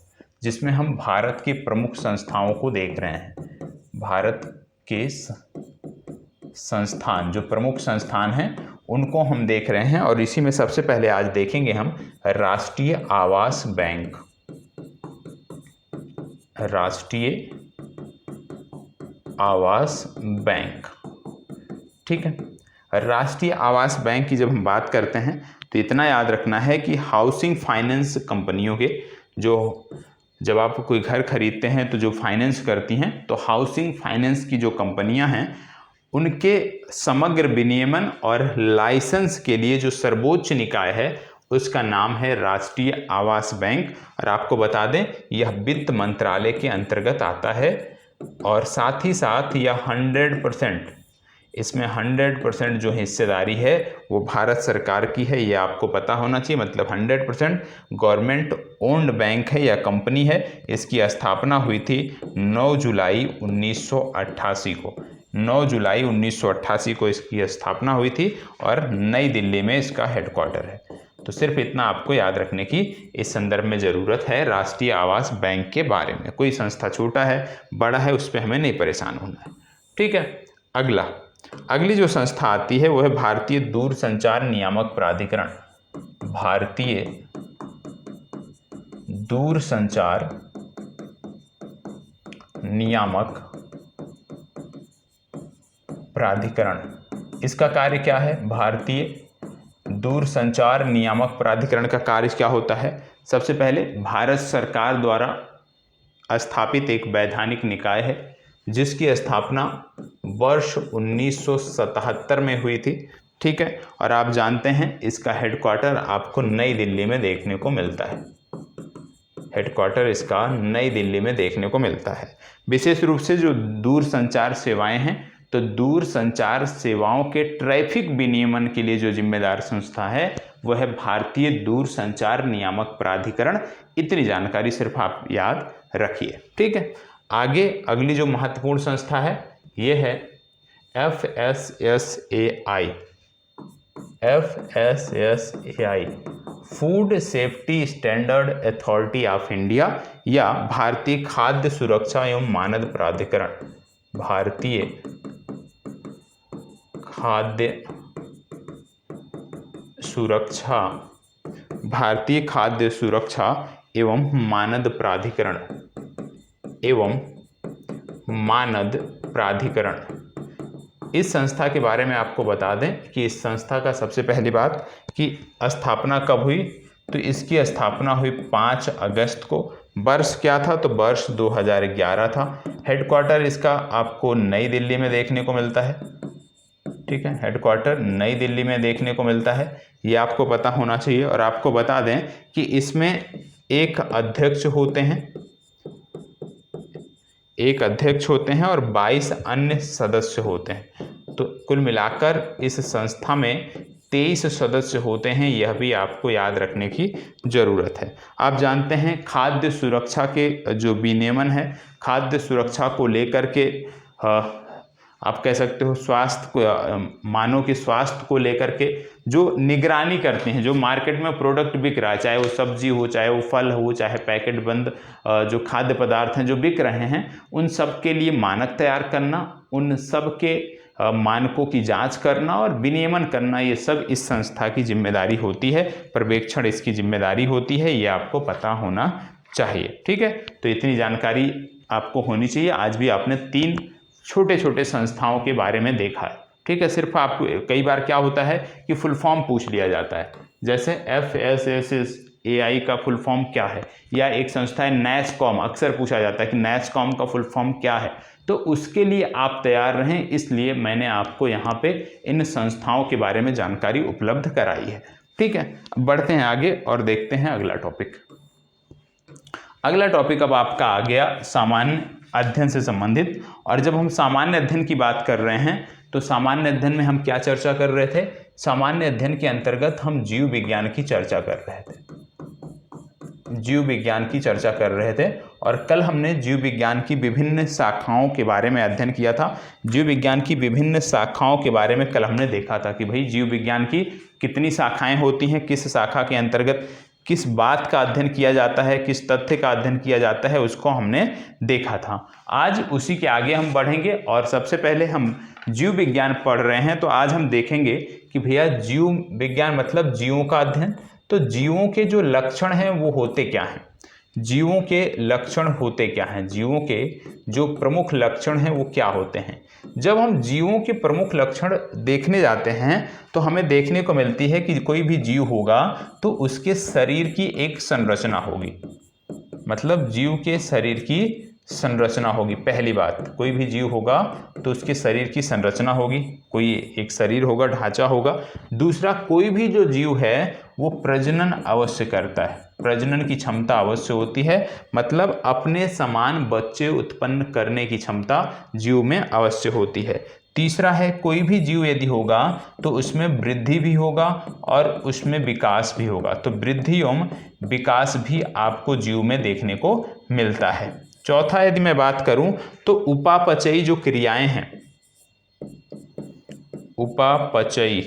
S1: जिसमें हम भारत की प्रमुख संस्थाओं को देख रहे हैं। भारत के संस्थान, जो प्रमुख संस्थान हैं उनको हम देख रहे हैं, और इसी में सबसे पहले आज देखेंगे हम राष्ट्रीय आवास बैंक, राष्ट्रीय आवास बैंक, ठीक है। राष्ट्रीय आवास बैंक की जब हम बात करते हैं तो इतना याद रखना है कि हाउसिंग फाइनेंस कंपनियों के, जो जब आप कोई घर खरीदते हैं तो जो फाइनेंस करती हैं, तो हाउसिंग फाइनेंस की जो कंपनियां हैं उनके समग्र विनियमन और लाइसेंस के लिए जो सर्वोच्च निकाय है उसका नाम है राष्ट्रीय आवास बैंक। और आपको बता दें यह वित्त मंत्रालय के अंतर्गत आता है, और साथ ही साथ यह 100% इसमें 100% जो हिस्सेदारी है वो भारत सरकार की है, ये आपको पता होना चाहिए। मतलब 100% गवर्नमेंट ओन्ड बैंक है या कंपनी है। इसकी स्थापना हुई थी 9 जुलाई 1988 को। 9 जुलाई 1988 को इसकी स्थापना हुई थी और नई दिल्ली में इसका हेडक्वार्टर है। तो सिर्फ इतना आपको याद रखने की इस संदर्भ में ज़रूरत है राष्ट्रीय आवास बैंक के बारे में। कोई संस्था छोटा है बड़ा है उस पर हमें नहीं परेशान होना है, ठीक है। अगली जो संस्था आती है वो है भारतीय दूरसंचार नियामक प्राधिकरण। भारतीय दूरसंचार नियामक प्राधिकरण, इसका कार्य क्या है? भारतीय दूरसंचार नियामक प्राधिकरण का कार्य क्या होता है? सबसे पहले भारत सरकार द्वारा स्थापित एक वैधानिक निकाय है जिसकी स्थापना वर्ष 1977 में हुई थी, ठीक है। और आप जानते हैं इसका हेडक्वार्टर आपको नई दिल्ली में देखने को मिलता है। हेडक्वार्टर इसका नई दिल्ली में देखने को मिलता है। विशेष रूप से जो दूरसंचार सेवाएं हैं, तो दूरसंचार सेवाओं के ट्रैफिक विनियमन के लिए जो जिम्मेदार संस्था है वह है भारतीय दूरसंचार नियामक प्राधिकरण। इतनी जानकारी सिर्फ आप याद रखिए, ठीक है। आगे अगली जो महत्वपूर्ण संस्था है ये है FSSAI। FSSAI food safety standard authority of India या भारतीय खाद्य सुरक्षा एवं मानद प्राधिकरण। भारतीय खाद्य सुरक्षा, भारतीय खाद्य सुरक्षा एवं मानद प्राधिकरण एवं मानद प्राधिकरण। इस संस्था के बारे में आपको बता दें कि इस संस्था का सबसे पहली बात कि स्थापना कब हुई, तो इसकी स्थापना हुई 5 अगस्त को। वर्ष क्या था? तो वर्ष 2011 था। हेडक्वार्टर इसका आपको नई दिल्ली में देखने को मिलता है, ठीक है। हेडक्वार्टर नई दिल्ली में देखने को मिलता है, ये आपको पता होना चाहिए। और आपको बता दें कि इसमें एक अध्यक्ष होते हैं और 22 अन्य सदस्य होते हैं। तो कुल मिलाकर इस संस्था में 23 सदस्य होते हैं, यह भी आपको याद रखने की ज़रूरत है। आप जानते हैं खाद्य सुरक्षा के जो विनियमन है, खाद्य सुरक्षा को लेकर के आप कह सकते हो स्वास्थ्य को, मानव के स्वास्थ्य को लेकर के जो निगरानी करते हैं, जो मार्केट में प्रोडक्ट बिक रहा है, चाहे वो सब्जी हो, चाहे वो फल हो, चाहे पैकेट बंद जो खाद्य पदार्थ हैं जो बिक रहे हैं, उन सब के लिए मानक तैयार करना, उन सब के मानकों की जांच करना और विनियमन करना, ये सब इस संस्था की जिम्मेदारी होती है। पर्यवेक्षण इसकी जिम्मेदारी होती है, ये आपको पता होना चाहिए, ठीक है। तो इतनी जानकारी आपको होनी चाहिए। आज भी आपने 3 छोटे छोटे संस्थाओं के बारे में देखा है, ठीक है। सिर्फ आपको कई बार क्या होता है कि फुल फॉर्म पूछ लिया जाता है, जैसे FSSAI का फुल फॉर्म क्या है, या एक संस्था है NASSCOM, अक्सर पूछा जाता है कि NASSCOM का फुल फॉर्म क्या है। तो उसके लिए आप तैयार रहें, इसलिए मैंने आपको यहाँ पे इन संस्थाओं के बारे में जानकारी उपलब्ध कराई है, ठीक है। बढ़ते हैं आगे और देखते हैं अगला टॉपिक। अगला टॉपिक अब आपका आ गया सामान्य अध्ययन से संबंधित। और जब हम सामान्य अध्ययन की बात कर रहे हैं तो सामान्य अध्ययन में हम क्या चर्चा कर रहे थे? सामान्य अध्ययन के अंतर्गत हम जीव विज्ञान की चर्चा कर रहे थे, जीव विज्ञान की चर्चा कर रहे थे। और कल हमने जीव विज्ञान की विभिन्न शाखाओं के बारे में अध्ययन किया था। जीव विज्ञान की विभिन्न शाखाओं के बारे में कल हमने देखा था कि भाई जीव विज्ञान की कितनी शाखाएं होती हैं, किस शाखा के अंतर्गत किस बात का अध्ययन किया जाता है, किस तथ्य का अध्ययन किया जाता है, उसको हमने देखा था। आज उसी के आगे हम बढ़ेंगे और सबसे पहले हम जीव विज्ञान पढ़ रहे हैं, तो आज हम देखेंगे कि भैया जीव विज्ञान मतलब जीवों का अध्ययन। तो जीवों के जो लक्षण हैं वो होते क्या हैं, जीवों के लक्षण होते क्या हैं, जीवों के जो प्रमुख लक्षण हैं वो क्या होते हैं। जब हम जीवों के प्रमुख लक्षण देखने जाते हैं तो हमें देखने को मिलती है कि कोई भी जीव होगा तो उसके शरीर की एक संरचना होगी, मतलब जीव के शरीर की संरचना होगी। पहली बात, कोई भी जीव होगा तो उसके शरीर की संरचना होगी, कोई एक शरीर होगा, ढांचा होगा। दूसरा, कोई भी जो जीव है वो प्रजनन अवश्य करता है, प्रजनन की क्षमता अवश्य होती है, मतलब अपने समान बच्चे उत्पन्न करने की क्षमता जीव में अवश्य होती है। तीसरा है कोई भी जीव यदि होगा तो उसमें वृद्धि भी होगा और उसमें विकास भी होगा। तो वृद्धि एवं विकास भी आपको जीव में देखने को मिलता है। चौथा यदि मैं बात करूं तो उपापचयी जो क्रियाएं हैं, उपापचयी,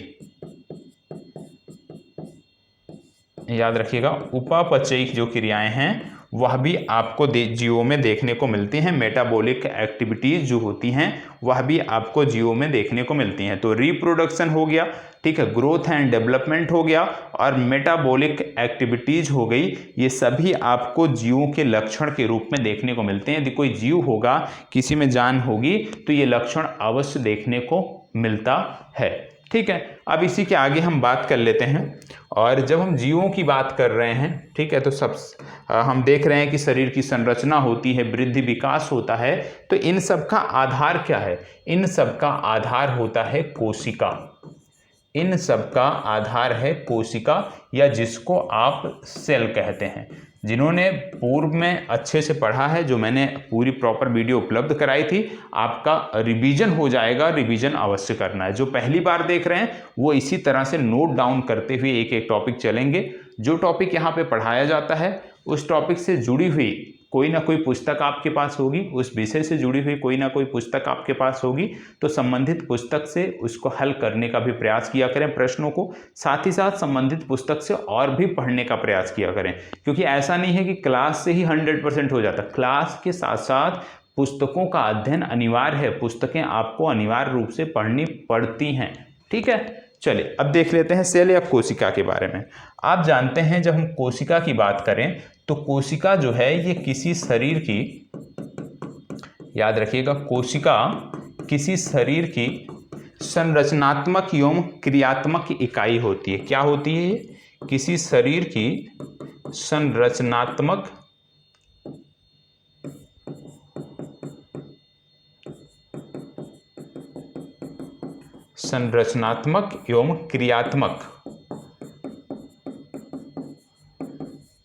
S1: याद रखिएगा, उपापचयी जो क्रियाएं हैं वह भी आपको जीवों में देखने को मिलती हैं। मेटाबॉलिक एक्टिविटीज जो होती हैं वह भी आपको जीवों में देखने को मिलती हैं। तो रिप्रोडक्शन हो गया, ठीक है, ग्रोथ एंड डेवलपमेंट हो गया और मेटाबॉलिक एक्टिविटीज हो गई, ये सभी आपको जीवों के लक्षण के रूप में देखने को मिलते हैं। यदि कोई जीव होगा, किसी में जान होगी, तो ये लक्षण अवश्य देखने को मिलता है। ठीक है, अब इसी के आगे हम बात कर लेते हैं। और जब हम जीवों की बात कर रहे हैं, ठीक है, तो हम देख रहे हैं कि शरीर की संरचना होती है, वृद्धि विकास होता है, तो इन सब का आधार क्या है? इन सब का आधार होता है कोशिका। इन सब का आधार है कोशिका, या जिसको आप सेल कहते हैं। जिन्होंने पूर्व में अच्छे से पढ़ा है, जो मैंने पूरी प्रॉपर वीडियो उपलब्ध कराई थी, आपका रिवीजन हो जाएगा, रिवीजन अवश्य करना है। जो पहली बार देख रहे हैं वो इसी तरह से नोट डाउन करते हुए एक एक टॉपिक चलेंगे। जो टॉपिक यहाँ पे पढ़ाया जाता है उस टॉपिक से जुड़ी हुई कोई ना कोई पुस्तक आपके पास होगी, उस विषय से जुड़ी हुई कोई ना कोई पुस्तक आपके पास होगी, तो संबंधित पुस्तक से उसको हल करने का भी प्रयास किया करें प्रश्नों को। साथ ही साथ संबंधित पुस्तक से और भी पढ़ने का प्रयास किया करें, क्योंकि ऐसा नहीं है कि क्लास से ही 100% हो जाता। क्लास के साथ साथ पुस्तकों का अध्ययन अनिवार्य है, पुस्तकें आपको अनिवार्य रूप से पढ़नी पड़ती हैं। ठीक है, चलिए अब देख लेते हैं सेल या कोशिका के बारे में। आप जानते हैं जब हम कोशिका की बात करें तो कोशिका जो है ये किसी शरीर की, याद रखिएगा, कोशिका किसी शरीर की संरचनात्मक एवं क्रियात्मक इकाई होती है। क्या होती है? किसी शरीर की संरचनात्मक एवं क्रियात्मक,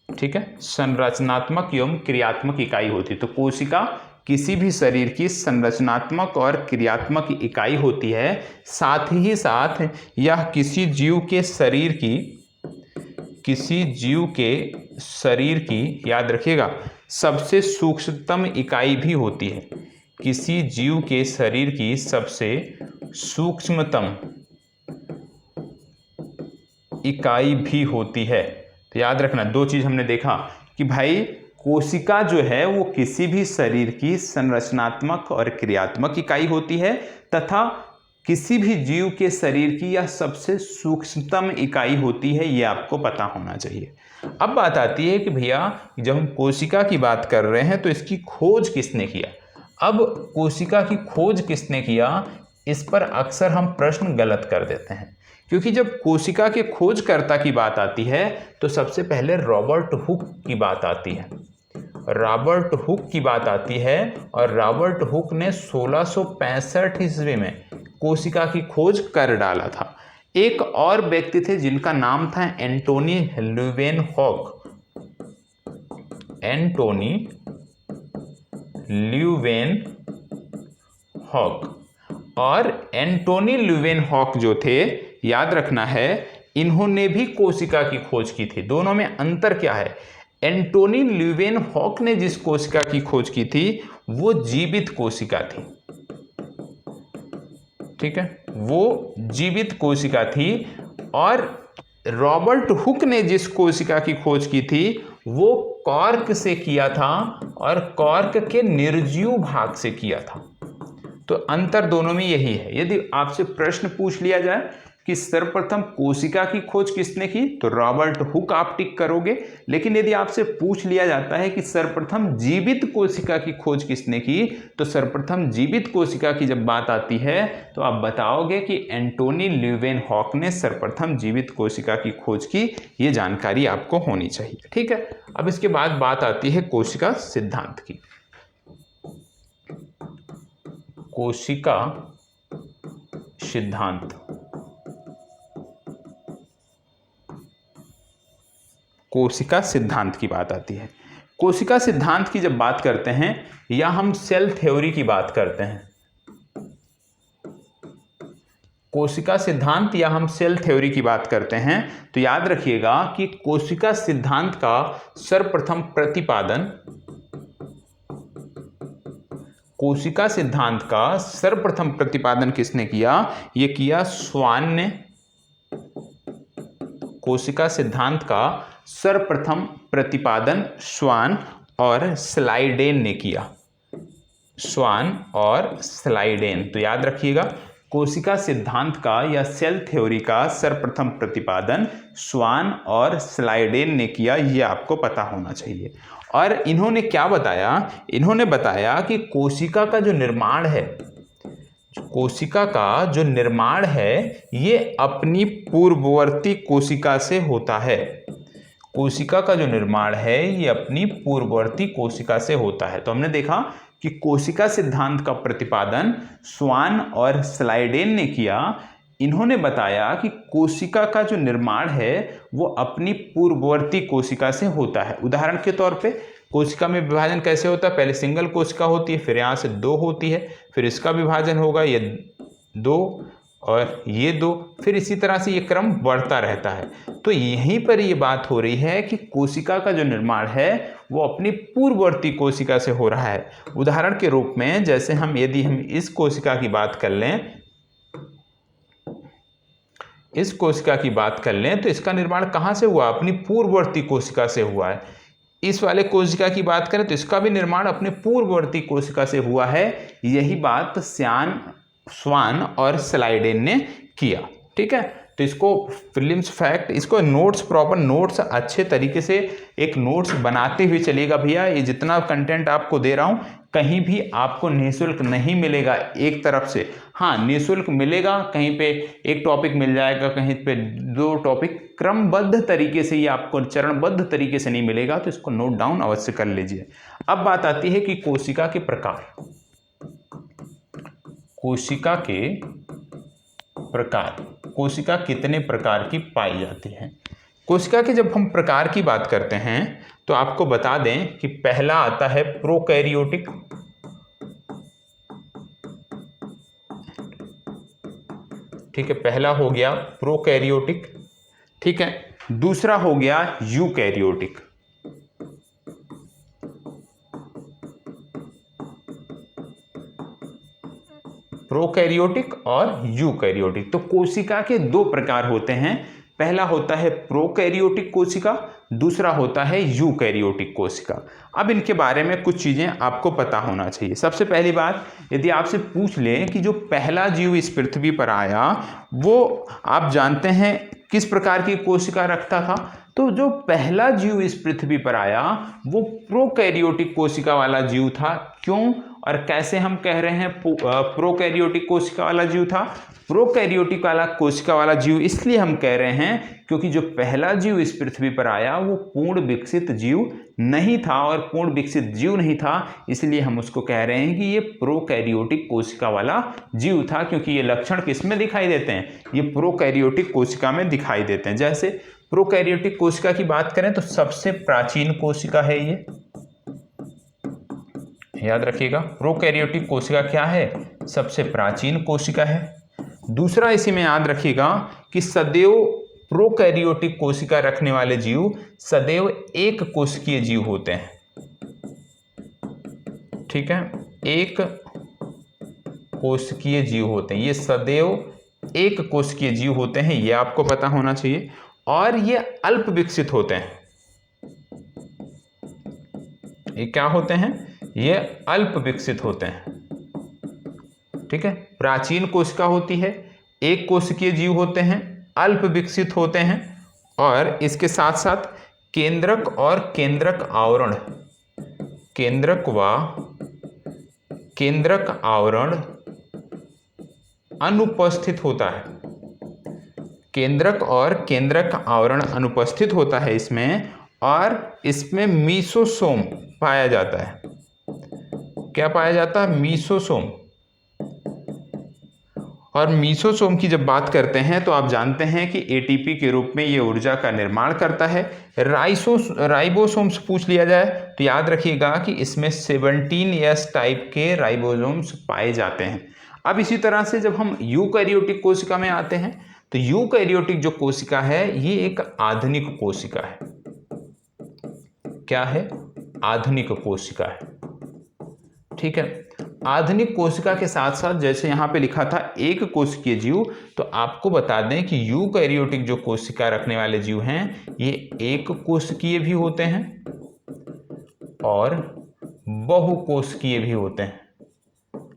S1: ठीक है, संरचनात्मक एवं क्रियात्मक इकाई होती है। तो कोशिका किसी भी शरीर की संरचनात्मक और क्रियात्मक इकाई होती है। साथ ही साथ यह किसी जीव के शरीर की, याद रखिएगा, सबसे सूक्ष्मतम इकाई भी होती है। किसी जीव के शरीर की सबसे सूक्ष्मतम इकाई भी होती है। तो याद रखना, दो चीज हमने देखा कि भाई कोशिका जो है वो किसी भी शरीर की संरचनात्मक और क्रियात्मक इकाई होती है, तथा किसी भी जीव के शरीर की यह सबसे सूक्ष्मतम इकाई होती है। ये आपको पता होना चाहिए। अब बात आती है कि भैया जब हम कोशिका की बात कर रहे हैं तो इसकी खोज किसने किया? अब कोशिका की खोज किसने किया, इस पर अक्सर हम प्रश्न गलत कर देते हैं, क्योंकि जब कोशिका के खोजकर्ता की बात आती है तो सबसे पहले रॉबर्ट हुक की बात आती है। रॉबर्ट हुक की बात आती है और रॉबर्ट हुक ने 1665 ईस्वी में कोशिका की खोज कर डाला था। एक और व्यक्ति थे जिनका नाम था एंटोनी ल्यूवेनहॉक। एंटोनी ल्यूवेनहॉक। और एंटोनी ल्यूवेनहॉक जो थे, याद रखना है, इन्होंने भी कोशिका की खोज की थी। दोनों में अंतर क्या है? एंटोनी ल्यूवेनहॉक ने जिस कोशिका की खोज की थी वो जीवित कोशिका थी। ठीक है, वो जीवित कोशिका थी। और रॉबर्ट हुक ने जिस कोशिका की खोज की थी वो कॉर्क से किया था और कॉर्क के निर्जीव भाग से किया था। तो अंतर दोनों में यही है। यदि आपसे प्रश्न पूछ लिया जाए कि सर्वप्रथम कोशिका की खोज किसने की, तो रॉबर्ट हुक आप टिक करोगे। लेकिन यदि आपसे पूछ लिया जाता है कि सर्वप्रथम जीवित कोशिका की खोज किसने की, तो सर्वप्रथम जीवित कोशिका की जब बात आती है तो आप बताओगे कि एंटोनी ल्यूवेनहॉक ने सर्वप्रथम जीवित कोशिका की खोज की। ये जानकारी आपको होनी चाहिए। ठीक है, अब इसके बाद बात आती है कोशिका सिद्धांत की। कोशिका सिद्धांत। कोशिका सिद्धांत की बात आती है। कोशिका सिद्धांत की जब बात करते हैं या हम सेल थ्योरी की बात करते हैं, कोशिका सिद्धांत या हम सेल थ्योरी की बात करते हैं तो याद रखिएगा कि कोशिका सिद्धांत का सर्वप्रथम प्रतिपादन, कोशिका सिद्धांत का सर्वप्रथम प्रतिपादन किसने किया? ये किया स्वान ने। कोशिका सिद्धांत का सर्वप्रथम प्रतिपादन स्वान और स्लाइडेन ने किया। स्वान और स्लाइडेन। तो याद रखिएगा कोशिका सिद्धांत का या सेल थ्योरी का सर्वप्रथम प्रतिपादन स्वान और स्लाइडेन ने किया, ये आपको पता होना चाहिए। और इन्होंने क्या बताया? इन्होंने बताया कि कोशिका का जो निर्माण है, कोशिका का जो निर्माण है ये अपनी पूर्ववर्ती कोशिका से होता है। कोशिका का जो निर्माण है ये अपनी पूर्ववर्ती कोशिका से होता है। तो हमने देखा कि कोशिका सिद्धांत का प्रतिपादन स्वान और स्लाइडेन ने किया। इन्होंने बताया कि कोशिका का जो निर्माण है वो अपनी पूर्ववर्ती कोशिका से होता है। उदाहरण के तौर पे कोशिका में विभाजन कैसे होता है? पहले सिंगल कोशिका होती है, फिर यहाँ से 2 होती है, फिर इसका विभाजन होगा, ये 2 और ये 2, फिर इसी तरह से ये क्रम बढ़ता रहता है। तो यहीं पर ये बात हो रही है कि कोशिका का जो निर्माण है वो अपनी पूर्ववर्ती कोशिका से हो रहा है। उदाहरण के रूप में जैसे यदि हम इस कोशिका की बात कर लें, इस कोशिका की बात कर लें तो इसका निर्माण कहाँ से हुआ? अपनी पूर्ववर्ती कोशिका से हुआ है। इस वाले कोशिका की बात करें तो इसका भी निर्माण अपने पूर्ववर्ती कोशिका से हुआ है। यही बात स्वान और स्लाइडेन ने किया। ठीक है, तो इसको प्रीलिम्स फैक्ट, इसको नोट्स, प्रॉपर नोट्स अच्छे तरीके से एक नोट्स बनाते हुए चलिएगा भैया। ये जितना कंटेंट आपको दे रहा हूँ कहीं भी आपको निःशुल्क नहीं मिलेगा एक तरफ से। हाँ, निःशुल्क मिलेगा, कहीं पे एक टॉपिक मिल जाएगा, कहीं पे 2 टॉपिक, क्रमबद्ध तरीके से ये आपको चरणबद्ध तरीके से नहीं मिलेगा। तो इसको नोट डाउन अवश्य कर लीजिए। अब बात आती है कि कोशिका के प्रकार। कोशिका के प्रकार, कोशिका कितने प्रकार की पाई जाती है? कोशिका के जब हम प्रकार की बात करते हैं तो आपको बता दें कि पहला आता है प्रोकैरियोटिक, ठीक है, पहला हो गया प्रोकैरियोटिक। ठीक है, दूसरा हो गया यूकैरियोटिक। प्रोकैरियोटिक और यूकैरियोटिक। तो कोशिका के 2 प्रकार होते हैं। पहला होता है प्रोकैरियोटिक कोशिका, दूसरा होता है यूकैरियोटिक कोशिका। अब इनके बारे में कुछ चीजें आपको पता होना चाहिए। सबसे पहली बात, यदि आपसे पूछ लें कि जो पहला जीव इस पृथ्वी पर आया वो आप जानते हैं किस प्रकार की कोशिका रखता था? तो जो पहला जीव इस पृथ्वी पर आया वो प्रोकैरियोटिक कोशिका वाला जीव था। क्यों और कैसे हम कह रहे हैं प्रोकैरियोटिक कोशिका वाला जीव था? प्रोकैरियोटिक वाला कोशिका वाला जीव इसलिए हम कह रहे हैं क्योंकि जो पहला जीव इस पृथ्वी पर आया वो पूर्ण विकसित जीव नहीं था, और पूर्ण विकसित जीव नहीं था इसलिए हम उसको कह रहे हैं कि ये प्रोकैरियोटिक कोशिका वाला जीव था। क्योंकि ये लक्षण किसमें दिखाई देते हैं? ये प्रोकैरियोटिक कोशिका में दिखाई देते हैं। जैसे प्रोकैरियोटिक कोशिका की बात करें तो सबसे प्राचीन कोशिका है ये, याद रखिएगा। प्रोकैरियोटिक कोशिका क्या है? सबसे प्राचीन कोशिका है। दूसरा इसी में याद रखिएगा कि सदैव प्रोकैरियोटिक कोशिका रखने वाले जीव सदैव एक कोशिकीय जीव होते हैं। ठीक है, एक कोशिकीय जीव होते हैं, ये सदैव एक कोशिकीय जीव होते हैं, ये आपको पता होना चाहिए। और ये अल्प विकसित होते हैं। ये क्या होते हैं? ये अल्प विकसित होते हैं। ठीक है, प्राचीन कोशिका होती है, एक कोशिकीय जीव होते हैं, अल्प विकसित होते हैं, और इसके साथ साथ केंद्रक और केंद्रक आवरण, केंद्रक व केंद्रक आवरण अनुपस्थित होता है। केंद्रक और केंद्रक आवरण अनुपस्थित होता है इसमें, और इसमें मीसोसोम पाया जाता है। क्या पाया जाता है? मीसोसोम। और मीसोसोम की जब बात करते हैं तो आप जानते हैं कि एटीपी के रूप में ये ऊर्जा का निर्माण करता है। राइबोसोम्स पूछ लिया जाए तो याद रखिएगा कि इसमें 17S टाइप के राइबोसोम्स पाए जाते हैं। अब इसी तरह से जब हम यूकैरियोटिक कोशिका में आते हैं तो यूकैरियोटिक जो कोशिका है ये एक आधुनिक कोशिका है। क्या है? आधुनिक कोशिका है। ठीक है, आधुनिक कोशिका के साथ साथ जैसे यहां पे लिखा था एक कोशिकीय जीव, तो आपको बता दें कि यूकैरियोटिक जो कोशिका रखने वाले जीव हैं ये एक कोशिकीय भी होते हैं और बहुकोशिकीय भी होते हैं।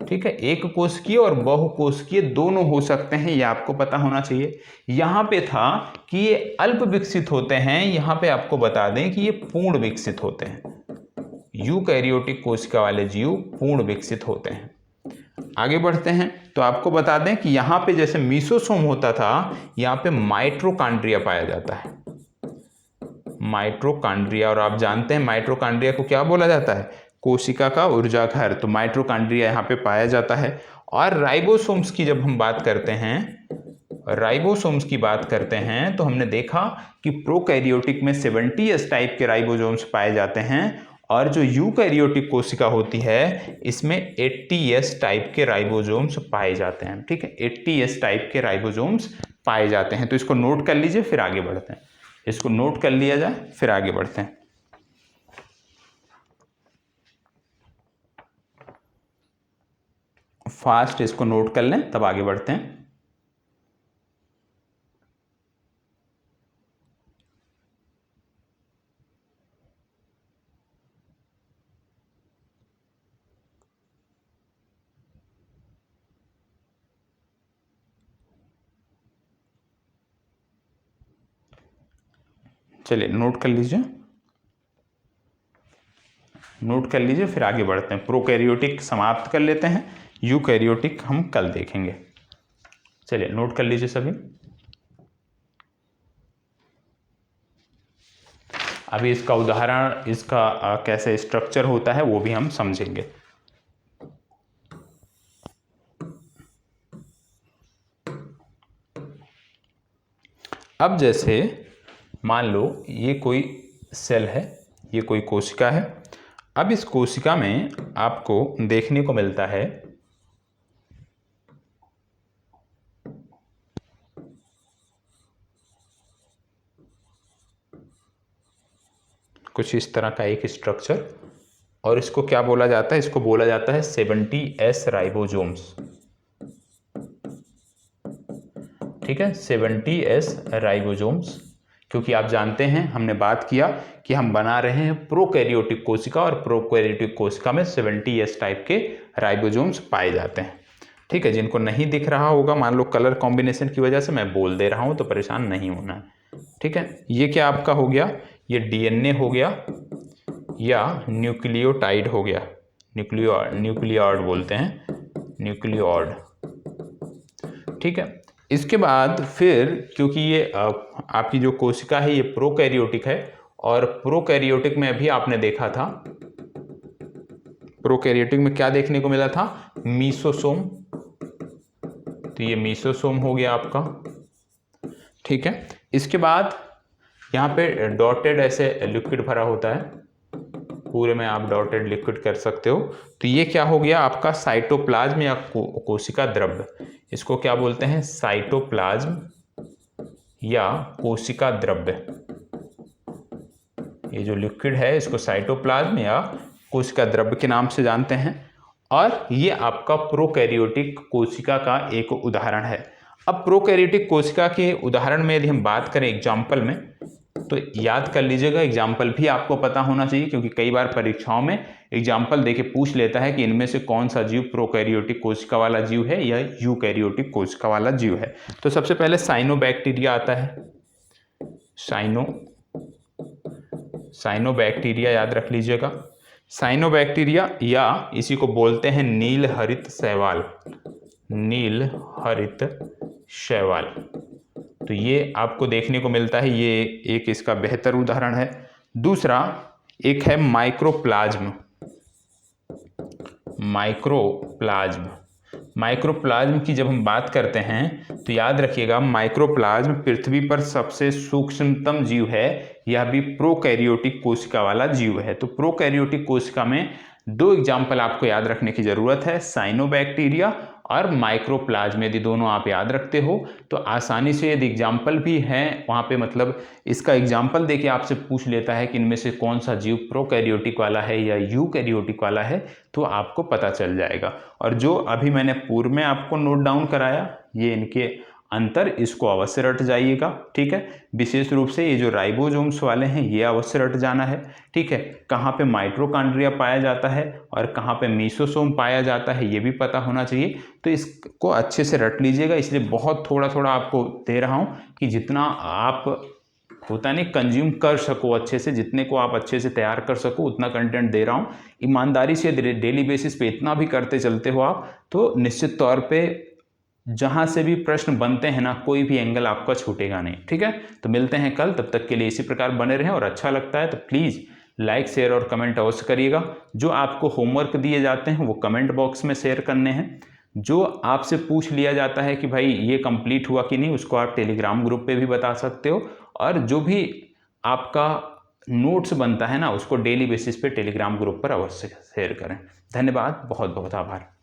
S1: ठीक है, एक कोशिकीय और बहुकोशिकीय दोनों हो सकते हैं, ये आपको पता होना चाहिए। यहां पे था कि ये अल्प विकसित होते हैं, यहां पे आपको बता दें कि ये पूर्ण विकसित होते हैं। यूकैरियोटिक कोशिका वाले जीव पूर्ण विकसित होते हैं। आगे बढ़ते हैं तो आपको बता दें कि यहां पे जैसे मीसोसोम होता था, यहां पे माइटोकॉन्ड्रिया पाया जाता है। माइटोकॉन्ड्रिया, और आप जानते हैं माइटोकॉन्ड्रिया को क्या बोला जाता है? कोशिका का ऊर्जा घर। तो माइटोकॉन्ड्रिया यहाँ पे पाया जाता है। और राइबोसोम्स की जब हम बात करते हैं, राइबोसोम्स की बात करते हैं, तो हमने देखा कि प्रोकैरियोटिक में 70S टाइप के राइबोसोम्स पाए जाते हैं और जो यूकैरियोटिक कोशिका होती है इसमें 80S टाइप के राइबोसोम्स पाए जाते हैं। ठीक है, 80S टाइप के राइबोसोम्स पाए जाते हैं। तो इसको नोट कर लीजिए, फिर आगे बढ़ते हैं। इसको नोट कर लिया जाए, फिर आगे बढ़ते हैं। फास्ट इसको नोट कर लें, तब आगे बढ़ते हैं। चलिए नोट कर लीजिए, नोट कर लीजिए, फिर आगे बढ़ते हैं। प्रोकैरियोटिक समाप्त कर लेते हैं, यूकैरियोटिक हम कल देखेंगे। चलिए नोट कर लीजिए सभी। अभी इसका उदाहरण, इसका कैसे स्ट्रक्चर होता है वो भी हम समझेंगे। अब जैसे मान लो ये कोई सेल है, ये कोई कोशिका है। अब इस कोशिका में आपको देखने को मिलता है कुछ इस तरह का एक स्ट्रक्चर, और इसको क्या बोला जाता है? इसको बोला जाता है 70S राइबोसोम्स। ठीक है, 70S राइबोसोम्स, क्योंकि आप जानते हैं हमने बात किया कि हम बना रहे हैं प्रोकैरियोटिक कोशिका, और प्रोकैरियोटिक कोशिका में 70S टाइप के राइबोसोम्स पाए जाते हैं। ठीक है, जिनको नहीं दिख रहा होगा, मान लो कलर कॉम्बिनेशन की वजह से मैं बोल दे रहा हूं, तो परेशान नहीं होना है। ठीक है, ये क्या आपका हो गया? ये DNA हो गया या न्यूक्लियोटाइड हो गया, न्यूक्लियोइड बोलते हैं, न्यूक्लियोइड। ठीक है, इसके बाद फिर क्योंकि ये आपकी जो कोशिका है ये प्रोकैरियोटिक है, और प्रोकैरियोटिक में अभी आपने देखा था, प्रोकैरियोटिक में क्या देखने को मिला था? मीसोसोम। तो ये मीसोसोम हो गया आपका। ठीक है, इसके बाद यहाँ पे डॉटेड ऐसे लिक्विड भरा होता है, पूरे में आप डॉटेड लिक्विड कर सकते हो। तो ये क्या हो गया आपका? साइटोप्लाज्म या कोशिका द्रव्य। इसको क्या बोलते हैं? साइटोप्लाज्म या कोशिका द्रव्य। ये जो लिक्विड है इसको साइटोप्लाज्म या कोशिका द्रव्य के नाम से जानते हैं, और ये आपका प्रोकैरियोटिक कोशिका का एक उदाहरण है। अब प्रोकैरियोटिक कोशिका के उदाहरण में यदि हम बात करें एग्जाम्पल में, तो याद कर लीजिएगा, एग्जाम्पल भी आपको पता होना चाहिए, क्योंकि कई बार परीक्षाओं में एग्जाम्पल देके पूछ लेता है कि इनमें से कौन सा जीव प्रोकैरियोटिक कोशिका वाला जीव है या यूकैरियोटिक कोशिका वाला जीव है। तो सबसे पहले साइनोबैक्टीरिया आता है। साइनोबैक्टीरिया याद रख लीजिएगा। साइनोबैक्टीरिया, या इसी को बोलते हैं नील हरित शैवाल, नील हरित शैवाल। तो ये आपको देखने को मिलता है, ये एक इसका बेहतर उदाहरण है। दूसरा एक है माइक्रोप्लाज्म। माइक्रोप्लाज्म की जब हम बात करते हैं तो याद रखिएगा, माइक्रोप्लाज्म पृथ्वी पर सबसे सूक्ष्मतम जीव है, यह भी प्रोकैरियोटिक कोशिका वाला जीव है। तो प्रोकैरियोटिक कोशिका में दो एग्जाम्पल आपको याद रखने की जरूरत है, साइनोबैक्टीरिया और माइक्रोप्लाज्म, यदि दोनों आप याद रखते हो तो आसानी से, यदि एग्जाम्पल भी हैं वहाँ पे, मतलब इसका एग्जाम्पल देके आपसे पूछ लेता है कि इनमें से कौन सा जीव प्रोकैरियोटिक वाला है या यूकैरियोटिक वाला है, तो आपको पता चल जाएगा। और जो अभी मैंने पूर्व में आपको नोट डाउन कराया, ये इनके अंतर, इसको अवश्य रट जाइएगा, ठीक है। विशेष रूप से ये जो राइबोसोम्स वाले हैं ये अवश्य रट जाना है, ठीक है। कहाँ पे माइटोकॉन्ड्रिया पाया जाता है और कहाँ पे मीसोसोम पाया जाता है ये भी पता होना चाहिए। तो इसको अच्छे से रट लीजिएगा, इसलिए बहुत थोड़ा थोड़ा आपको दे रहा हूँ कि जितना आप होता नहीं कंज्यूम कर सको अच्छे से, जितने को आप अच्छे से तैयार कर सको उतना कंटेंट दे रहा हूँ। ईमानदारी से डेली बेसिस पे इतना भी करते चलते हो आप, तो निश्चित तौर पे जहां से भी प्रश्न बनते हैं ना, कोई भी एंगल आपका छूटेगा नहीं, ठीक है। तो मिलते हैं कल, तब तक के लिए इसी प्रकार बने रहें, और अच्छा लगता है तो प्लीज़ लाइक शेयर और कमेंट अवश्य करिएगा। जो आपको होमवर्क दिए जाते हैं वो कमेंट बॉक्स में शेयर करने हैं। जो आपसे पूछ लिया जाता है कि भाई ये कंप्लीट हुआ कि नहीं, उसको आप टेलीग्राम ग्रुप पे भी बता सकते हो। और जो भी आपका नोट्स बनता है ना, उसको डेली बेसिस पे टेलीग्राम ग्रुप पर अवश्य शेयर करें। धन्यवाद, बहुत बहुत आभार।